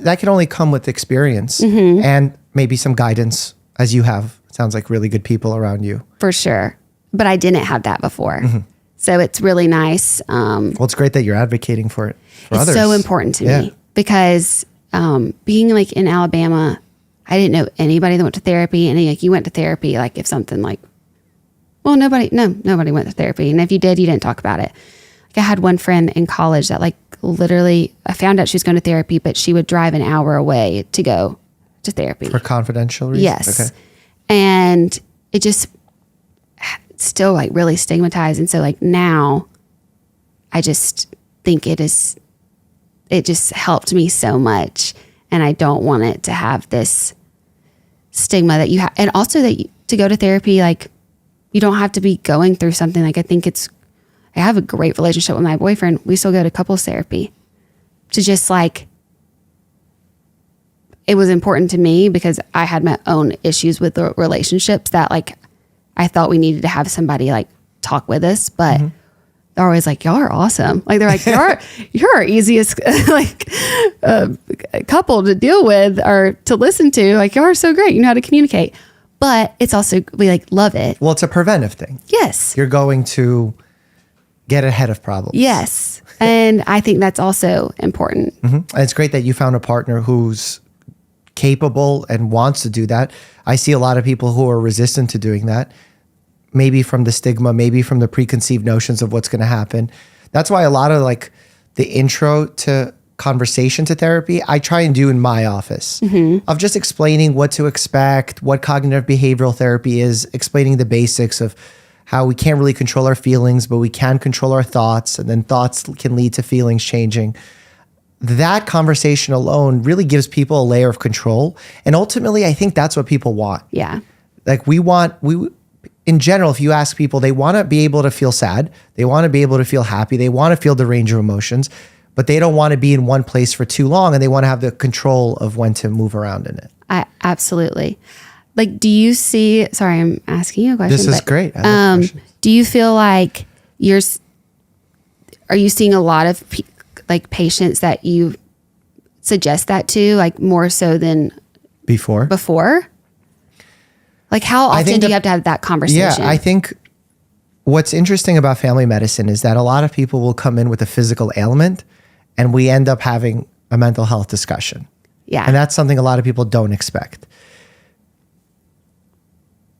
that can only come with experience and maybe some guidance, as you have. Sounds like really good people around you. For sure. But I didn't have that before. So it's really nice. Well, it's great that you're advocating for it for others. It's so important to me because being like in Alabama, I didn't know anybody that went to therapy. And like you went to therapy, like if something like, well, nobody went to therapy. And if you did, you didn't talk about it. Like I had one friend in college that like literally, I found out she was going to therapy, but she would drive an hour away to go to therapy. For confidential reasons? Yes. Okay. And it just still like really stigmatized. And so like now I just think it just helped me so much. And I don't want it to have this stigma that you have. And also that to go to therapy, like you don't have to be going through something. Like I have a great relationship with my boyfriend. We still go to couples therapy to just like, it was important to me because I had my own issues with the relationships that like, I thought we needed to have somebody like talk with us, but they're always like, y'all are awesome. Like they're like, you're our easiest like couple to deal with or to listen to. Like y'all are so great. You know how to communicate, but it's also, we like love it. Well, it's a preventive thing. Yes. You're going to get ahead of problems. Yes. And I think that's also important. And it's great that you found a partner who's capable and wants to do that. I see a lot of people who are resistant to doing that, maybe from the stigma, maybe from the preconceived notions of what's going to happen. That's why a lot of like the intro to conversation to therapy, I try and do in my office of just explaining what to expect, what cognitive behavioral therapy is, explaining the basics of how we can't really control our feelings, but we can control our thoughts, and then thoughts can lead to feelings changing. That conversation alone really gives people a layer of control. And ultimately, I think that's what people want. Yeah. Like in general, if you ask people, they want to be able to feel sad. They want to be able to feel happy. They want to feel the range of emotions, but they don't want to be in one place for too long. And they want to have the control of when to move around in it. Absolutely. Like, do you see, sorry, I'm asking you a question. This is great. Do you feel like are you seeing a lot of like patients that you suggest that to, like more so than before? Like how often do you have to have that conversation? Yeah, I think what's interesting about family medicine is that a lot of people will come in with a physical ailment and we end up having a mental health discussion. Yeah. And that's something a lot of people don't expect.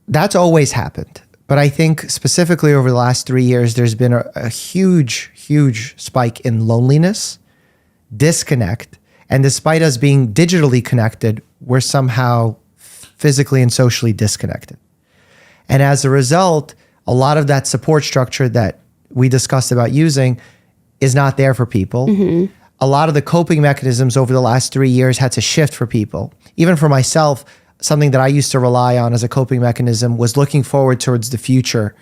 That's always happened. But I think specifically over the last 3 years, there's been a huge, huge spike in loneliness, disconnect. And despite us being digitally connected, we're somehow physically and socially disconnected. And as a result, a lot of that support structure that we discussed about using is not there for people. A lot of the coping mechanisms over the last 3 years had to shift for people. Even for myself, something that I used to rely on as a coping mechanism was looking forward towards the future.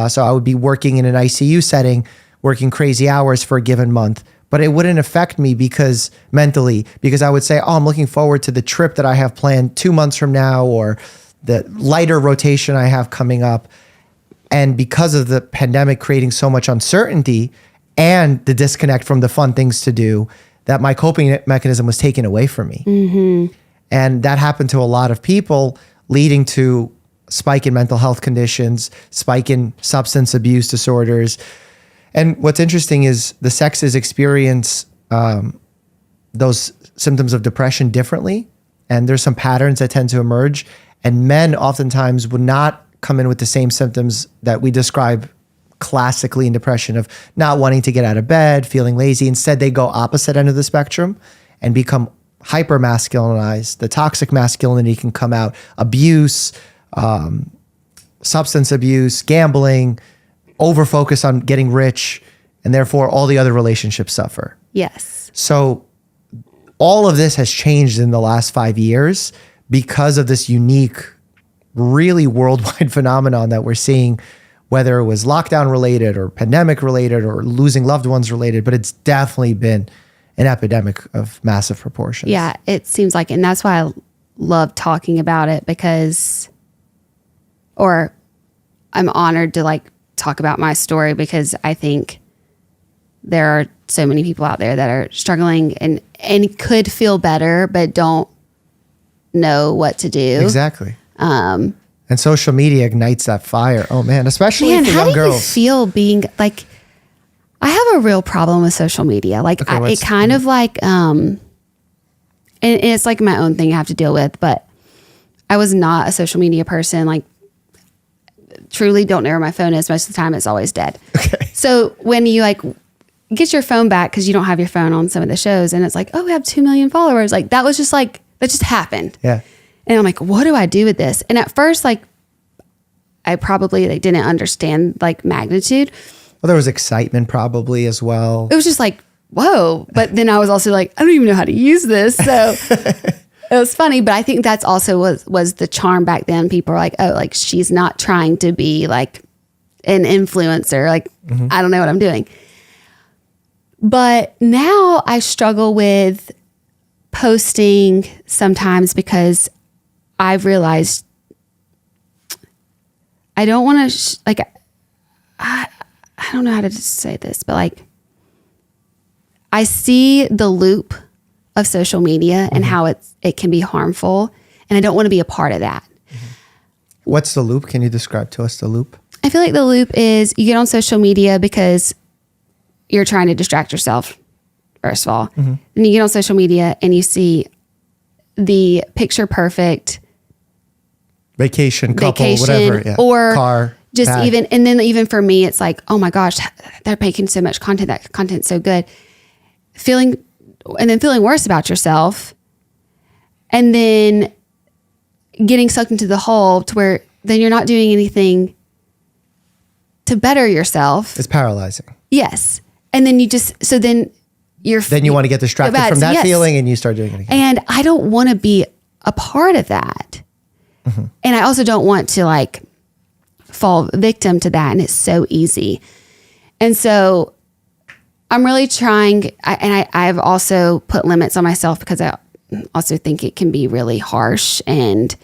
So I would be working in an ICU setting, working crazy hours for a given month, but it wouldn't affect me because I would say, oh, I'm looking forward to the trip that I have planned 2 months from now, or the lighter rotation I have coming up. And because of the pandemic creating so much uncertainty and the disconnect from the fun things to do, that my coping mechanism was taken away from me. And that happened to a lot of people, leading to spike in mental health conditions, spike in substance abuse disorders. And what's interesting is the sexes experience those symptoms of depression differently. And there's some patterns that tend to emerge. And men oftentimes would not come in with the same symptoms that we describe classically in depression, of not wanting to get out of bed, feeling lazy. Instead, they go opposite end of the spectrum and become hyper masculinized. The toxic masculinity can come out, abuse, substance abuse, gambling, over focus on getting rich, and therefore all the other relationships suffer. Yes. So all of this has changed in the last 5 years because of this unique, really worldwide phenomenon that we're seeing, whether it was lockdown related or pandemic related or losing loved ones related, but it's definitely been an epidemic of massive proportions. Yeah, it seems like, and that's why I love talking about it or I'm honored to like talk about my story because I think there are so many people out there that are struggling and could feel better, but don't know what to do. Exactly. And social media ignites that fire. Oh man, especially for young girls. How do you feel being like, I have a real problem with social media. Like it kind of like, and it's like my own thing I have to deal with, but I was not a social media person. Like truly don't know where my phone is. Most of the time it's always dead. Okay. So when you like get your phone back, cause you don't have your phone on some of the shows and it's like, oh, we have 2 million followers. Like that was just like, that just happened. Yeah. And I'm like, what do I do with this? And at first, like I probably like didn't understand like magnitude. Well, there was excitement probably as well. It was just like, whoa. But then I was also like, I don't even know how to use this. So it was funny. But I think that's also was the charm back then. People were like, oh, like she's not trying to be like an influencer. Like, I don't know what I'm doing. But now I struggle with posting sometimes because I've realized I don't want to like, I don't know how to say this, but like I see the loop of social media and how it can be harmful, and I don't want to be a part of that. What's the loop? Can you describe to us the loop? I feel like the loop is you get on social media because you're trying to distract yourself, first of all. And you get on social media and you see the picture perfect vacation, couple, whatever, yeah. Or car, just bag. even for me, it's like, oh my gosh, they're making so much content. That content's so good. Feeling worse about yourself, and then getting sucked into the hole to where then you're not doing anything to better yourself. It's paralyzing. Yes, and then then you want to get distracted from that feeling, and you start doing it again. And I don't want to be a part of that. And I also don't want to like fall victim to that. And it's so easy. And so I'm really trying. I've also put limits on myself because I also think it can be really harsh. And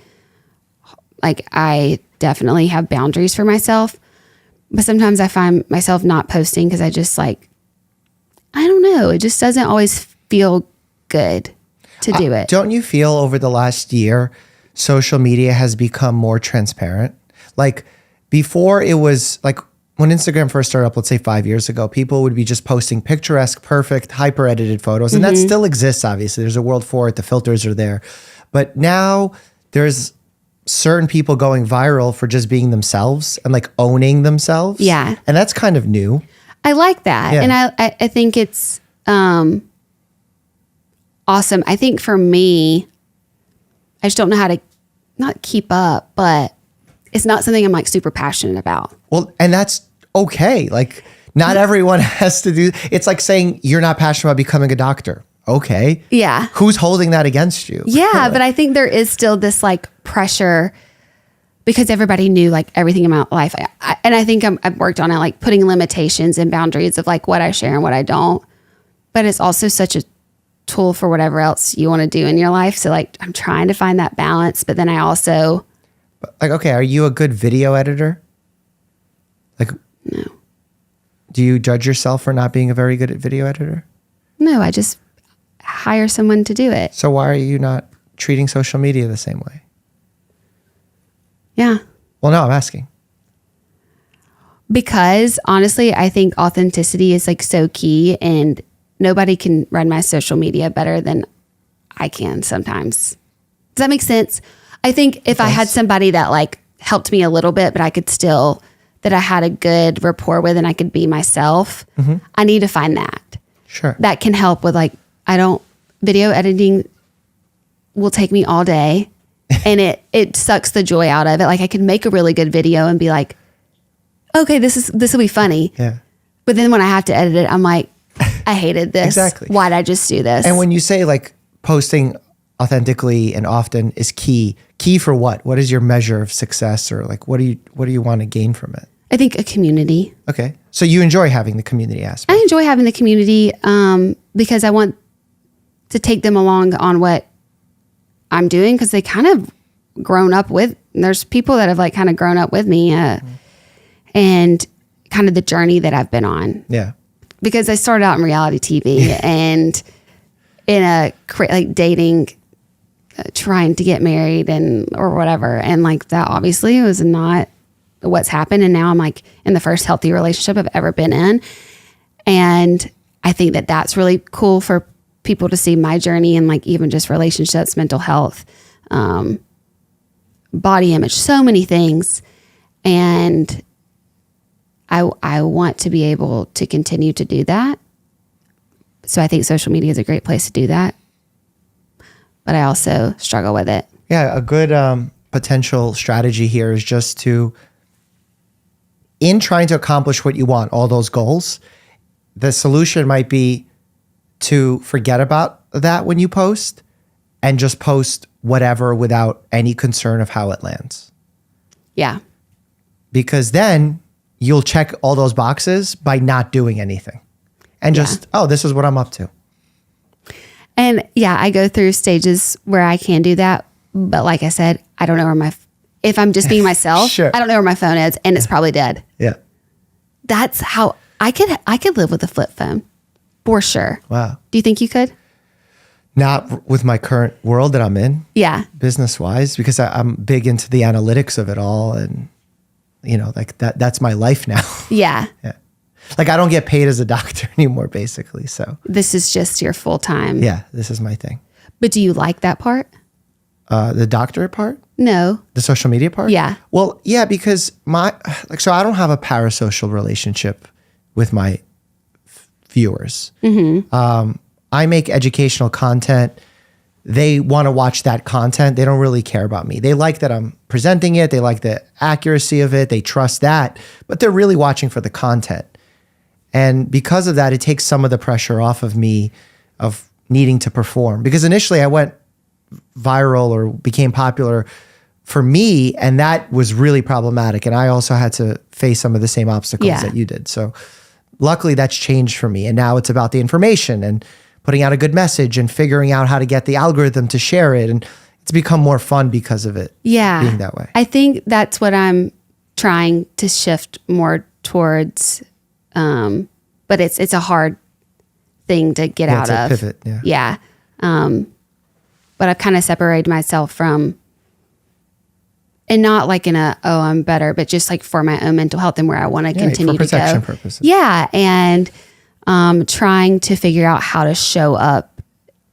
like, I definitely have boundaries for myself, but sometimes I find myself not posting because I just like, I don't know. It just doesn't always feel good to do it. Don't you feel over the last year, social media has become more transparent? Like before it was like when Instagram first started up, let's say 5 years ago, people would be just posting picturesque, perfect, hyper edited photos. And that still exists, obviously. There's a world for it. The filters are there. But now there's certain people going viral for just being themselves and like owning themselves. Yeah. And that's kind of new. I like that. Yeah. And I think it's awesome. I think for me, I just don't know how to not keep up, but it's not something I'm like super passionate about. Well, and that's okay. Like not everyone has to do, it's like saying you're not passionate about becoming a doctor. Okay. Yeah. Who's holding that against you? Yeah. But I think there is still this like pressure because everybody knew like everything in my life. And I think I've worked on it, like putting limitations and boundaries of like what I share and what I don't, but it's also such a tool for whatever else you want to do in your life. So like, I'm trying to find that balance, but then I also like, okay, are you a good video editor? Like, no. Do you judge yourself for not being a very good video editor? No, I just hire someone to do it. So why are you not treating social media the same way? Yeah. Well, no, I'm asking. Because honestly, I think authenticity is like so key, and nobody can run my social media better than I can sometimes. Does that make sense? I think if I had somebody that like helped me a little bit, but I could still, that I had a good rapport with and I could be myself, I need to find that. Sure. That can help with like, video editing will take me all day and it sucks the joy out of it. Like I can make a really good video and be like, okay, this will be funny. Yeah. But then when I have to edit it, I'm like, I hated this. Exactly. Why'd I just do this? And when you say like posting authentically and often is key for what? What is your measure of success, or like what do you want to gain from it? I think a community. Okay. So you enjoy having the community aspect. I enjoy having the community because I want to take them along on what I'm doing, because they kind of grown up with, there's people that have like kind of grown up with me and kind of the journey that I've been on. Yeah. Because I started out in reality TV and in a like dating, trying to get married or whatever. And like that obviously was not what's happened. And now I'm like in the first healthy relationship I've ever been in. And I think that that's really cool for people to see my journey and like even just relationships, mental health, body image, so many things. And I want to be able to continue to do that. So I think social media is a great place to do that. But I also struggle with it. Yeah, a good potential strategy here is just to, in trying to accomplish what you want, all those goals, the solution might be to forget about that when you post and just post whatever without any concern of how it lands. Yeah. Because then you'll check all those boxes by not doing anything and just, oh, this is what I'm up to. And yeah, I go through stages where I can do that. But like I said, I don't know where if I'm just being myself, Sure. I don't know where my phone is and it's probably dead. Yeah. That's how I could live with a flip phone for sure. Wow. Do you think you could? Not with my current world that I'm in. Yeah. Business wise, because I'm big into the analytics of it all. And, you know, like that's my life now. Yeah. Yeah. Like I don't get paid as a doctor anymore, basically. So This is just your full time. yeah, this is my thing. But do you like that part? The doctorate part? No. The social media part? Yeah. Well, yeah, because so I don't have a parasocial relationship with my viewers. Mm-hmm. I make educational content. They want to watch that content. They don't really care about me. They like that I'm presenting it. They like the accuracy of it. They trust that, but they're really watching for the content. And because of that, it takes some of the pressure off of me of needing to perform. Because initially I went viral or became popular for me, and that was really problematic. And I also had to face some of the same obstacles that you did. So luckily that's changed for me. And now it's about the information and putting out a good message and figuring out how to get the algorithm to share it. And it's become more fun because of it being that way. I think that's what I'm trying to shift more towards. But it's a hard thing to get out of. Pivot, yeah. But I've kind of separated myself from, and not like in I'm better, but just like for my own mental health and where I want to continue for protection to go. Purposes. Yeah. And trying to figure out how to show up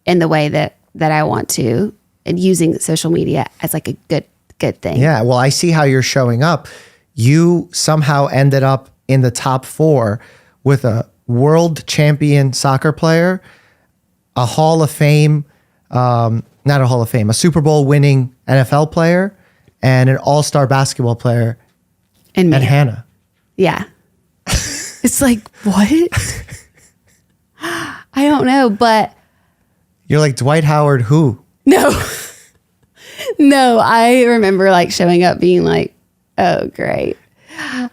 in the way that I want to, and using social media as like a good thing. Yeah. Well, I see how you're showing up. You somehow ended up in the top 4 with a world champion soccer player, a Hall of Fame, not a Hall of Fame, a Super Bowl winning NFL player, and an all-star basketball player, and Hannah. Yeah. It's like, what? I don't know, but. You're like Dwight Howard who? No. No, I remember like showing up being like, oh, great.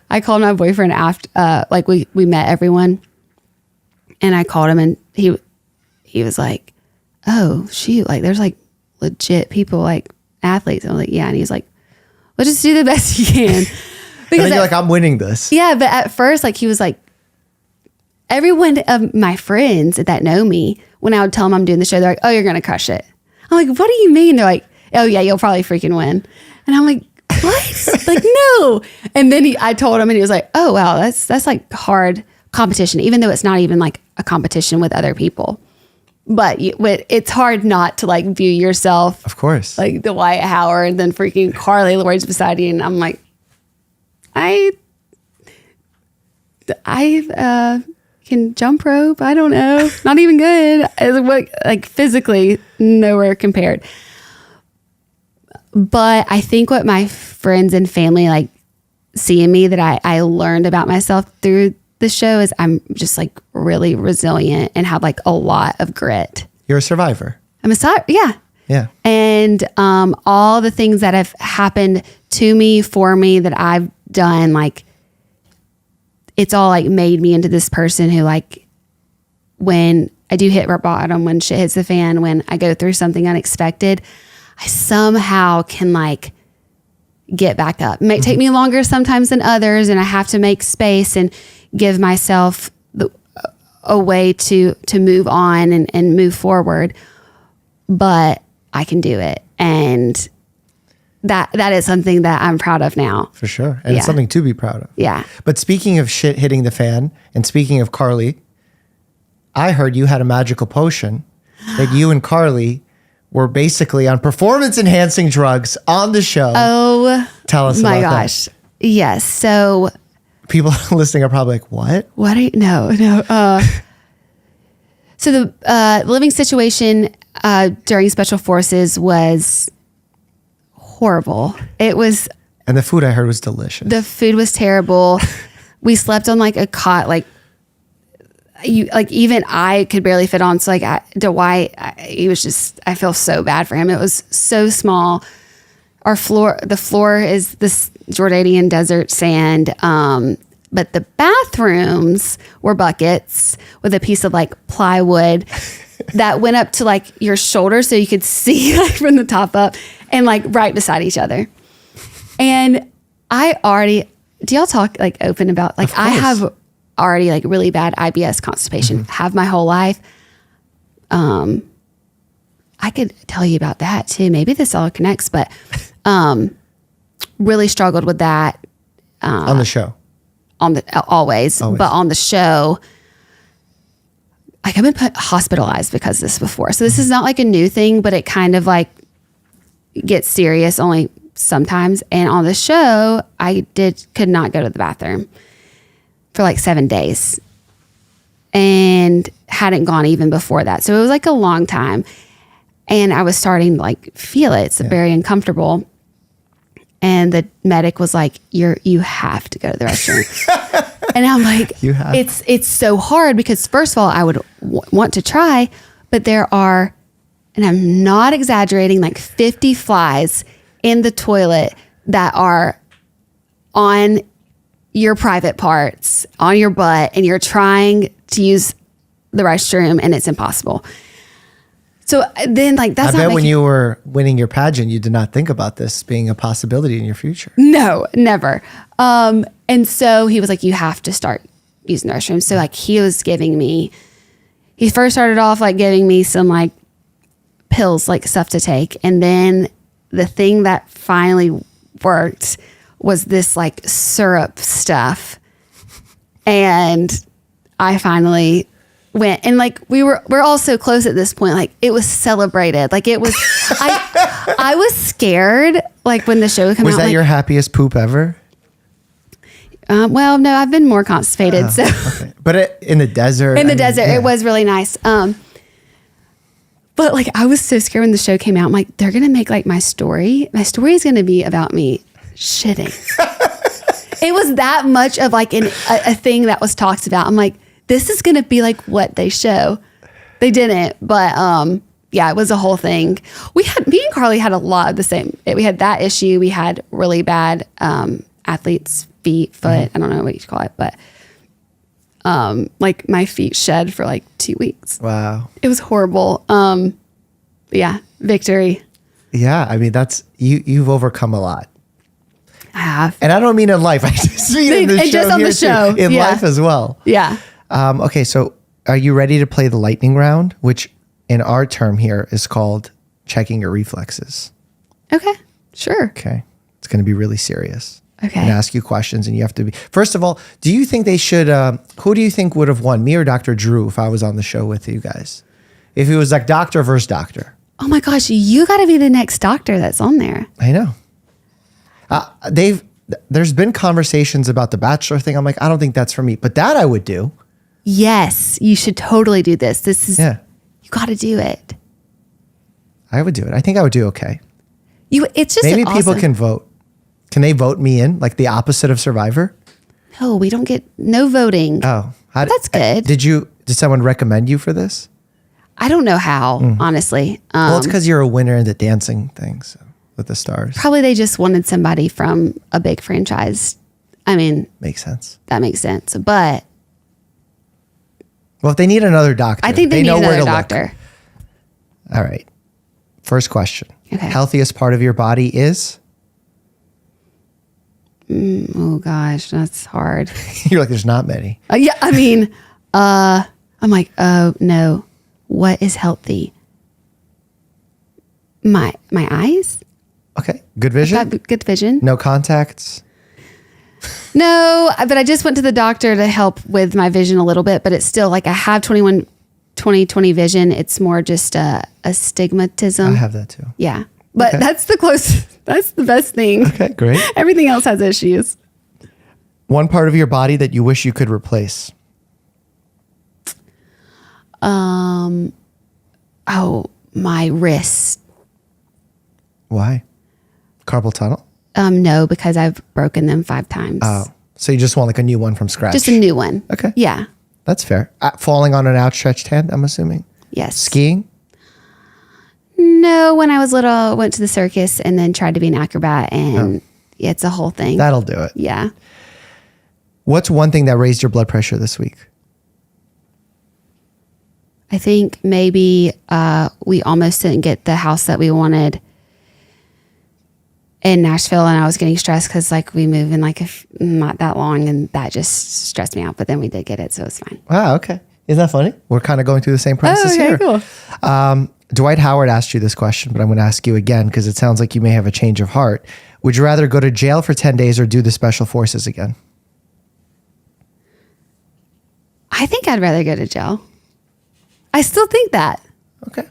I called my boyfriend after, like we met everyone, and I called him, and he was like, oh, shoot, like there's like legit people, like athletes. And I was like, yeah. And he's like, well, just do the best you can. Because and then you're like, I'm winning this. Yeah. But at first, like he was like, everyone of my friends that know me, when I would tell them I'm doing the show, they're like, oh, you're going to crush it. I'm like, what do you mean? They're like, oh yeah, you'll probably freaking win. And I'm like, what? Like, no. And then I told him, and he was like, oh, wow, that's like hard competition, even though it's not even like a competition with other people. But it's hard not to like view yourself, of course, like the Dwight Howard, and then freaking Carly Lloyd's beside you. And I'm like, I can jump rope. I don't know. Not even good. Like physically nowhere compared. But I think what my friends and family like seeing me that I learned about myself through the show is I'm just like really resilient and have like a lot of grit. You're a survivor. I'm a survivor. Yeah. Yeah. And all the things that have happened to me, for me, that I've done, like it's all like made me into this person who, like, when I do hit rock bottom when shit hits the fan, when I go through something unexpected, I somehow can like get back up. It might take me longer sometimes than others, and I have to make space and give myself a way to move on and move forward. But I can do it. And that is something that I'm proud of now. For sure. And it's something to be proud of. Yeah. But speaking of shit hitting the fan, and speaking of Carly, I heard you had a magical potion that you and Carly were basically on performance enhancing drugs on the show. Oh, tell us my about gosh. That. Yes. So people listening are probably like, what? What are you? No. So the living situation during Special Forces was horrible. It was. And the food I heard was delicious. The food was terrible. We slept on like a cot, like even I could barely fit on. So like Dwight, he was just, I feel so bad for him. It was so small. The floor is this Jordanian desert sand. But the bathrooms were buckets with a piece of like plywood that went up to like your shoulder so you could see like from the top up, and like right beside each other. And do y'all talk like open about, like I have already like really bad IBS constipation, have my whole life. I could tell you about that too. Maybe this all connects, but really struggled with that. On the show. Always. But on the show, like I've been hospitalized because of this before. So this is not like a new thing, but it kind of like gets serious only sometimes. And on the show, I could not go to the bathroom for like 7 days, and hadn't gone even before that. So it was like a long time, and I was starting to like feel it. It's very uncomfortable. And the medic was like, you have to go to the restroom. And I'm like, it's so hard because first of all, I would want to try, but there are, and I'm not exaggerating, like 50 flies in the toilet that are on your private parts, on your butt, and you're trying to use the restroom and it's impossible. So then like that's I bet when you were winning your pageant, you did not think about this being a possibility in your future. No, never. And so he was like, you have to start using the restroom. So like he first started off like giving me some like pills, like stuff to take. And then the thing that finally worked was this like syrup stuff. And I finally went, and like we're all so close at this point, like it was celebrated, like it was I was scared like when the show would come out. Was that like, your happiest poop ever? Well, no, I've been more constipated. Okay. But in the desert, it was really nice. But like I was so scared when the show came out. I'm like, they're gonna make like my story is gonna be about me shitting. It was that much of like a thing that was talked about. I'm like, this is going to be like what they show. They didn't, but yeah, it was a whole thing. Me and Carly had a lot of the same. We had that issue. We had really bad athlete's foot. I don't know what you call it, but like my feet shed for like 2 weeks. Wow. It was horrible. Yeah, victory. Yeah, I mean, that's, you've overcome a lot. I have. And I don't mean in life. I just mean in the show. Just on the show. In life as well. Yeah. Okay, so are you ready to play the lightning round, which in our term here is called checking your reflexes? Okay, sure. Okay, it's going to be really serious. Okay. I'm going to ask you questions, and you have to be... First of all, do you think they should... who do you think would have won, me or Dr. Drew, if I was on the show with you guys? If it was like doctor versus doctor. Oh my gosh, you got to be the next doctor that's on there. I know. There's been conversations about the Bachelor thing. I'm like, I don't think that's for me, but that I would do. Yes, you should totally do this. This is, you got to do it. I would do it. I think I would do okay. It's just maybe awesome. People can vote. Can they vote me in, like the opposite of Survivor? No, we don't get no voting. Oh, that's good. Did someone recommend you for this? I don't know how, honestly. Well, it's because you're a winner in the dancing thing, so, with the stars. Probably they just wanted somebody from a big franchise. I mean, makes sense. That makes sense. But Well, if they need another doctor, I think they need another doctor. All right. First question. Okay. Healthiest part of your body is? Oh gosh, that's hard. You're like, there's not many. Yeah, I mean, I'm like, oh no, what is healthy? My eyes. Okay. Good vision? I've got good vision. No contacts? No, but I just went to the doctor to help with my vision a little bit, but it's still like I have 20/20 vision. It's more just a astigmatism. I have that too. Yeah. But Okay. that's the closest, that's the best thing. Okay, great. Everything else has issues. One part of your body that you wish you could replace? Oh, my wrist. Why? Carpal tunnel? No, because I've broken them 5 times. Oh, so you just want like a new one from scratch? Just a new one. Okay. Yeah. That's fair. Falling on an outstretched hand, I'm assuming? Yes. Skiing? No, when I was little, I went to the circus and then tried to be an acrobat, and it's a whole thing. That'll do it. Yeah. What's one thing that raised your blood pressure this week? I think maybe we almost didn't get the house that we wanted in Nashville, and I was getting stressed because like we moved in like not that long, and that just stressed me out. But then we did get it, so it was fine. Wow, okay. Isn't that funny? We're kind of going through the same process here. Cool. Dwight Howard asked you this question, but I'm going to ask you again because it sounds like you may have a change of heart. Would you rather go to jail for 10 days or do the special forces again? I think I'd rather go to jail. I still think that. Okay.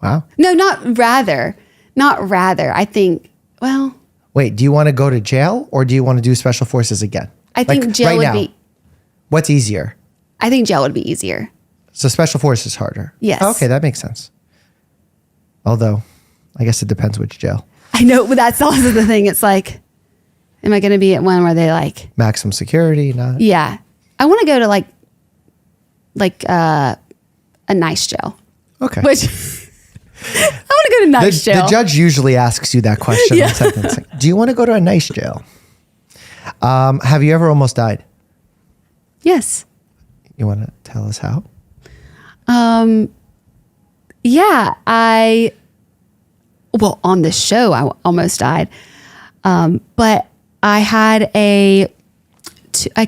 Wow. No, not rather. Not rather. I think, well, Wait, do you want to go to jail or do you want to do special forces again? I think Like, jail right would now, be, what's easier? I think jail would be easier. So special forces is harder. Yes. Okay, that makes sense. Although, I guess it depends which jail. I know, but that's also the thing. It's like, am I going to be at one where they like, Maximum security, not. yeah, I want to go to like a nice jail, Okay. which I want to go to nice jail. The judge usually asks you that question in sentencing. Do you want to go to a nice jail? Have you ever almost died? Yes. You want to tell us how? Yeah, well, on the show, I almost died. But I had I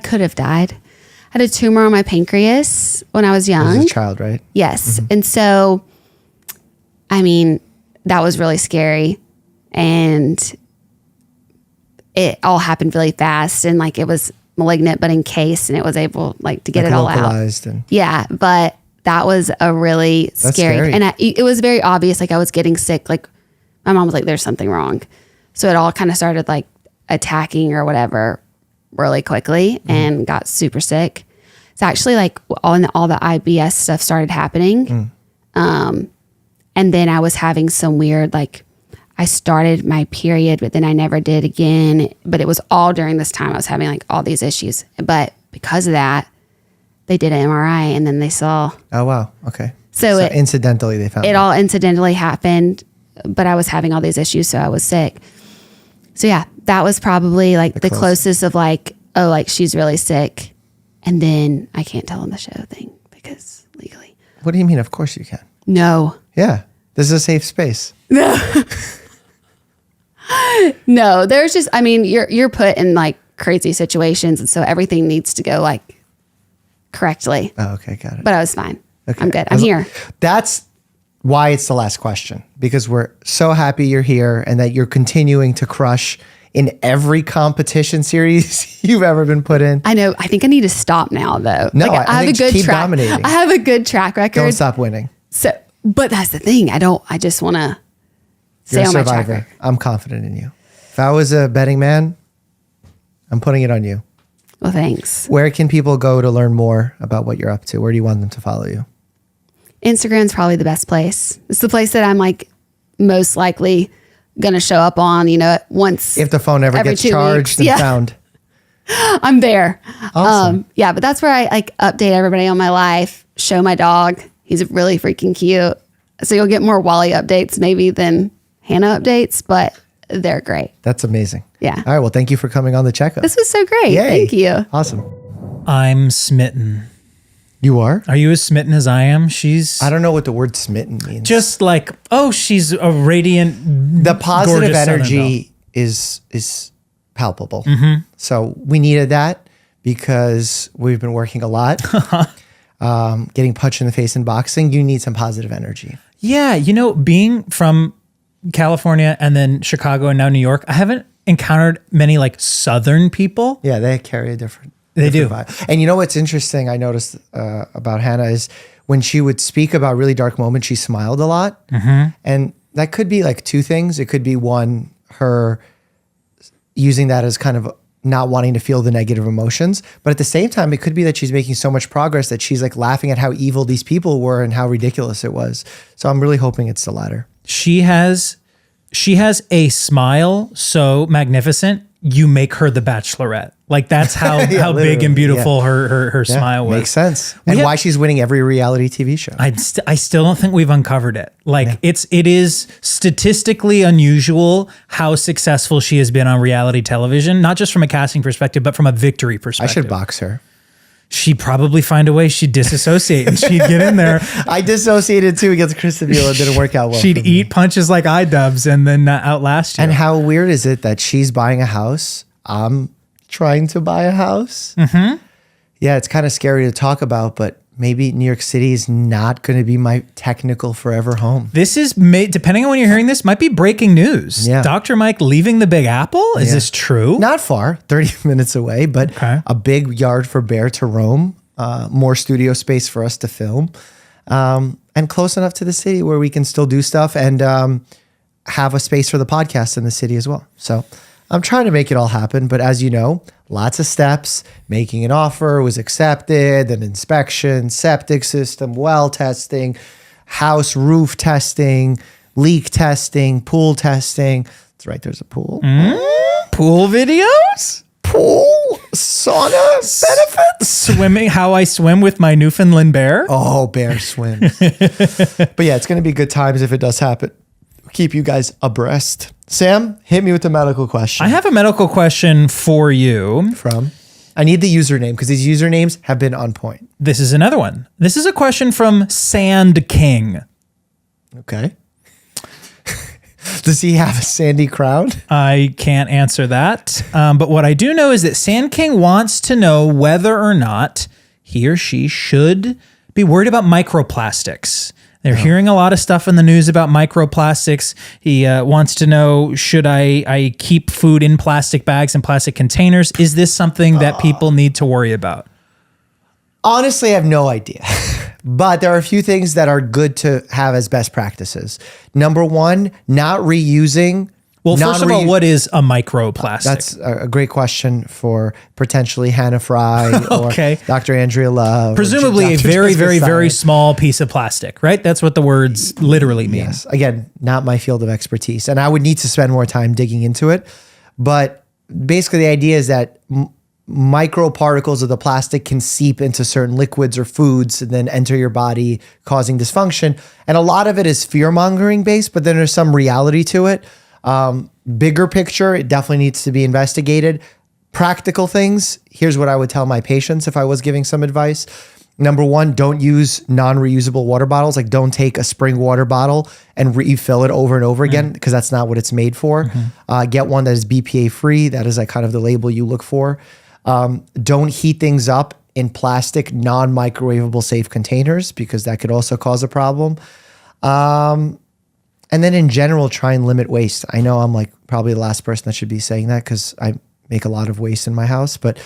could have died. I had a tumor on my pancreas when I was young. As a child, right? Yes. Mm-hmm. And so, I mean, that was really scary. And it all happened really fast. And like, it was malignant, but encased, and it was able like to get Like it all out. localized and Yeah. But that was a really scary. And it was very obvious. Like I was getting sick. Like my mom was like, there's something wrong. So it all kind of started like attacking or whatever really quickly and got super sick. It's actually like all the IBS stuff started happening. And then I was having some weird, like I started my period, but then I never did again. But it was all during this time I was having like all these issues. But because of that, they did an MRI and then they saw. Oh, wow. Okay. So incidentally, they found it all incidentally happened, but I was having all these issues. So I was sick. So yeah, that was probably like the closest of like, oh, like she's really sick. And then I can't tell on the show thing because legally. What do you mean? Of course you can. No. Yeah. This is a safe space. No, there's just, I mean, you're put in like crazy situations. And so everything needs to go like correctly. Oh, okay. Got it. But I was fine. Okay. I'm good. I'm here. That's why it's the last question, because we're so happy you're here and that you're continuing to crush in every competition series you've ever been put in. I know. I think I need to stop now though. No, like, I think keep dominating. I have a good track record. Don't stop winning. So, but that's the thing. I just want to stay You're a on my track survivor. record. I'm confident in you. If I was a betting man, I'm putting it on you. Well, thanks. Where can people go to learn more about what you're up to? Where do you want them to follow you? Instagram's probably the best place. It's the place that I'm like most likely going to show up on, once. If the phone ever every gets 2 charged weeks. and found. I'm there. Awesome. Yeah, but that's where I like update everybody on my life, show my dog. He's really freaking cute. So you'll get more Wally updates maybe than Hannah updates, but they're great. That's amazing. Yeah. All right. Well, thank you for coming on the Checkup. This was so great. Yay. Thank you. Awesome. I'm smitten. You are? Are you as smitten as I am? I don't know what the word smitten means. Just like, oh, she's a radiant, the positive gorgeous Southern energy is palpable. So we needed that because we've been working a lot. Getting punched in the face in boxing, you need some positive energy. Yeah, being from California and then Chicago and now New York, I haven't encountered many like Southern people. Yeah, they carry a different They do. vibe. And you know what's interesting I noticed about Hannah is when she would speak about really dark moments, she smiled a lot. And that could be like two things. It could be one, her using that as kind of not wanting to feel the negative emotions. But at the same time, it could be that she's making so much progress that she's like laughing at how evil these people were and how ridiculous it was. So I'm really hoping it's the latter. She has a smile so magnificent, you make her the Bachelorette. Like that's how how big and beautiful her smile was. Makes sense. And why she's winning every reality TV show. I still don't think we've uncovered it. Like it is statistically unusual how successful she has been on reality television, not just from a casting perspective, but from a victory I perspective. should box her. She'd probably find a way. She'd disassociate and she'd get in there. I dissociated too against Chris Avila. It didn't work out well. She'd eat punches like iDubbbz and then outlast you. And how weird is it that she's buying a house? I'm trying to buy a house. Yeah, it's kind of scary to talk about, but maybe New York City is not going to be my technical forever home. This is, depending on when you're hearing this, might be breaking news. Yeah. Dr.Mike leaving the Big Apple? Is this true? Not far, 30 minutes away, but a big yard for Bear to roam, more studio space for us to film, and close enough to the city where we can still do stuff and have a space for the podcast in the city as well. So I'm trying to make it all happen, but as you know, lots of steps. Making an offer was accepted, an inspection, septic system, well testing, house roof testing, leak testing, pool testing. That's right, there's a pool. Pool videos? Pool, sauna benefits. Swimming, how I swim with my Newfoundland bear. Oh, Bear swims. But yeah, it's going to be good times if it does happen. Keep you guys abreast. Sam, hit me with the medical question. I have a medical question for you. I need the username because these usernames have been on point. This is another one. This is a question from Sand King. Okay. Does he have a sandy crown? I can't answer that. But what I do know is that Sand King wants to know whether or not he or she should be worried about microplastics. They're hearing a lot of stuff in the news about microplastics. He wants to know, should I keep food in plastic bags and plastic containers? Is this something that people need to worry about? Honestly, I have no idea. But there are a few things that are good to have as best practices. Number one, not reusing. Well, first of all, what is a microplastic? That's a great question for potentially Hannah Fry Okay. or Dr. Andrea Love. Presumably a very, very, very small piece of plastic, right? That's what the words literally mean. Yes. Again, not my field of expertise. And I would need to spend more time digging into it. But basically the idea is that microparticles of the plastic can seep into certain liquids or foods and then enter your body, causing dysfunction. And a lot of it is fear-mongering based, but then there's some reality to it. Bigger picture, it definitely needs to be investigated. Practical things, here's what I would tell my patients if I was giving some advice. Number one, don't use non-reusable water bottles. Like don't take a spring water bottle and refill it over and over again because that's not what it's made for. Get one that is BPA free. That is like kind of the label you look for. Don't heat things up in plastic, non-microwavable safe containers because that could also cause a problem. And then in general, try and limit waste. I know I'm like probably the last person that should be saying that because I make a lot of waste in my house, but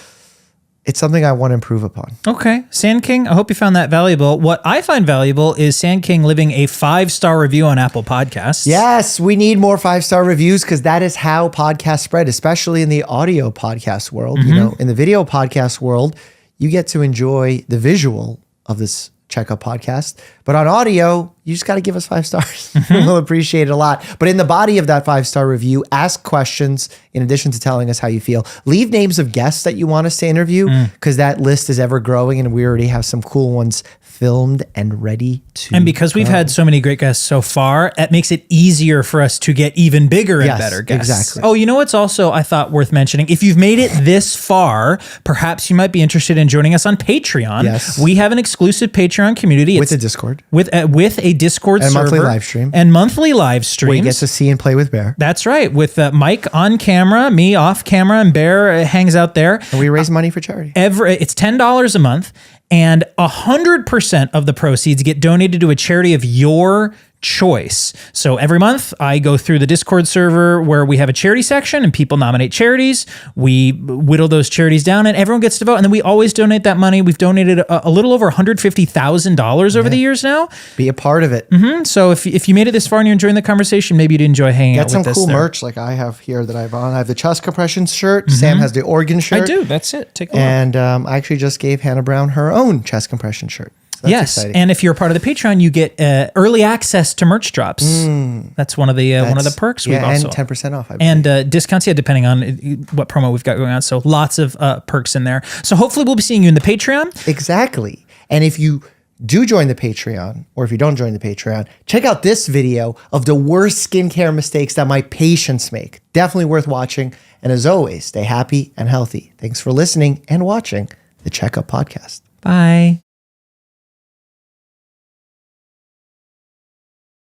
it's something I want to improve upon. Okay. Sand King, I hope you found that valuable. What I find valuable is Sand King leaving a 5-star review on Apple Podcasts. Yes, we need more 5-star reviews because that is how podcasts spread, especially in the audio podcast world. You know, in the video podcast world, you get to enjoy the visual of this Checkup podcast. But on audio, you just got to give us 5 stars. We'll appreciate it a lot. But in the body of that 5-star review, ask questions in addition to telling us how you feel. Leave names of guests that you want us to interview because that list is ever growing and we already have some cool ones filmed and ready to And because we've had so many great guests so far, it makes it easier for us to get even bigger and better guests. Exactly. Oh, you know what's also, I thought, worth mentioning? If you've made it this far, perhaps you might be interested in joining us on Patreon. Yes. We have an exclusive Patreon community. with a Discord. With a Discord And server. monthly live stream. And monthly live streams. Where you get to see and play with Bear. That's right. With Mike on camera, me off camera, and Bear hangs out there. And we raise money for charity. It's $10 a month, and 100% of the proceeds get donated to a charity of your choice. So every month I go through the Discord server where we have a charity section and people nominate charities. We whittle those charities down and everyone gets to vote. And then we always donate that money. We've donated a little over $150,000 over the years now. Be a part of it. So if you made it this far and you're enjoying the conversation, maybe you'd enjoy hanging out Get some with us cool there. merch like I have here that I have on. I have the chest compression shirt. Sam has the organ shirt. I do. That's it. Take a look. And I actually just gave Hannah Brown her own chest compression shirt. So that's Yes, exciting. and if you're a part of the Patreon, you get early access to merch drops. That's one of the perks. Yeah, We've and also 10% off. and discounts, depending on what promo we've got going on. So lots of perks in there. So hopefully we'll be seeing you in the Patreon. Exactly. And if you do join the Patreon, or if you don't join the Patreon, check out this video of the worst skincare mistakes that my patients make. Definitely worth watching. And as always, stay happy and healthy. Thanks for listening and watching the Checkup Podcast. Bye.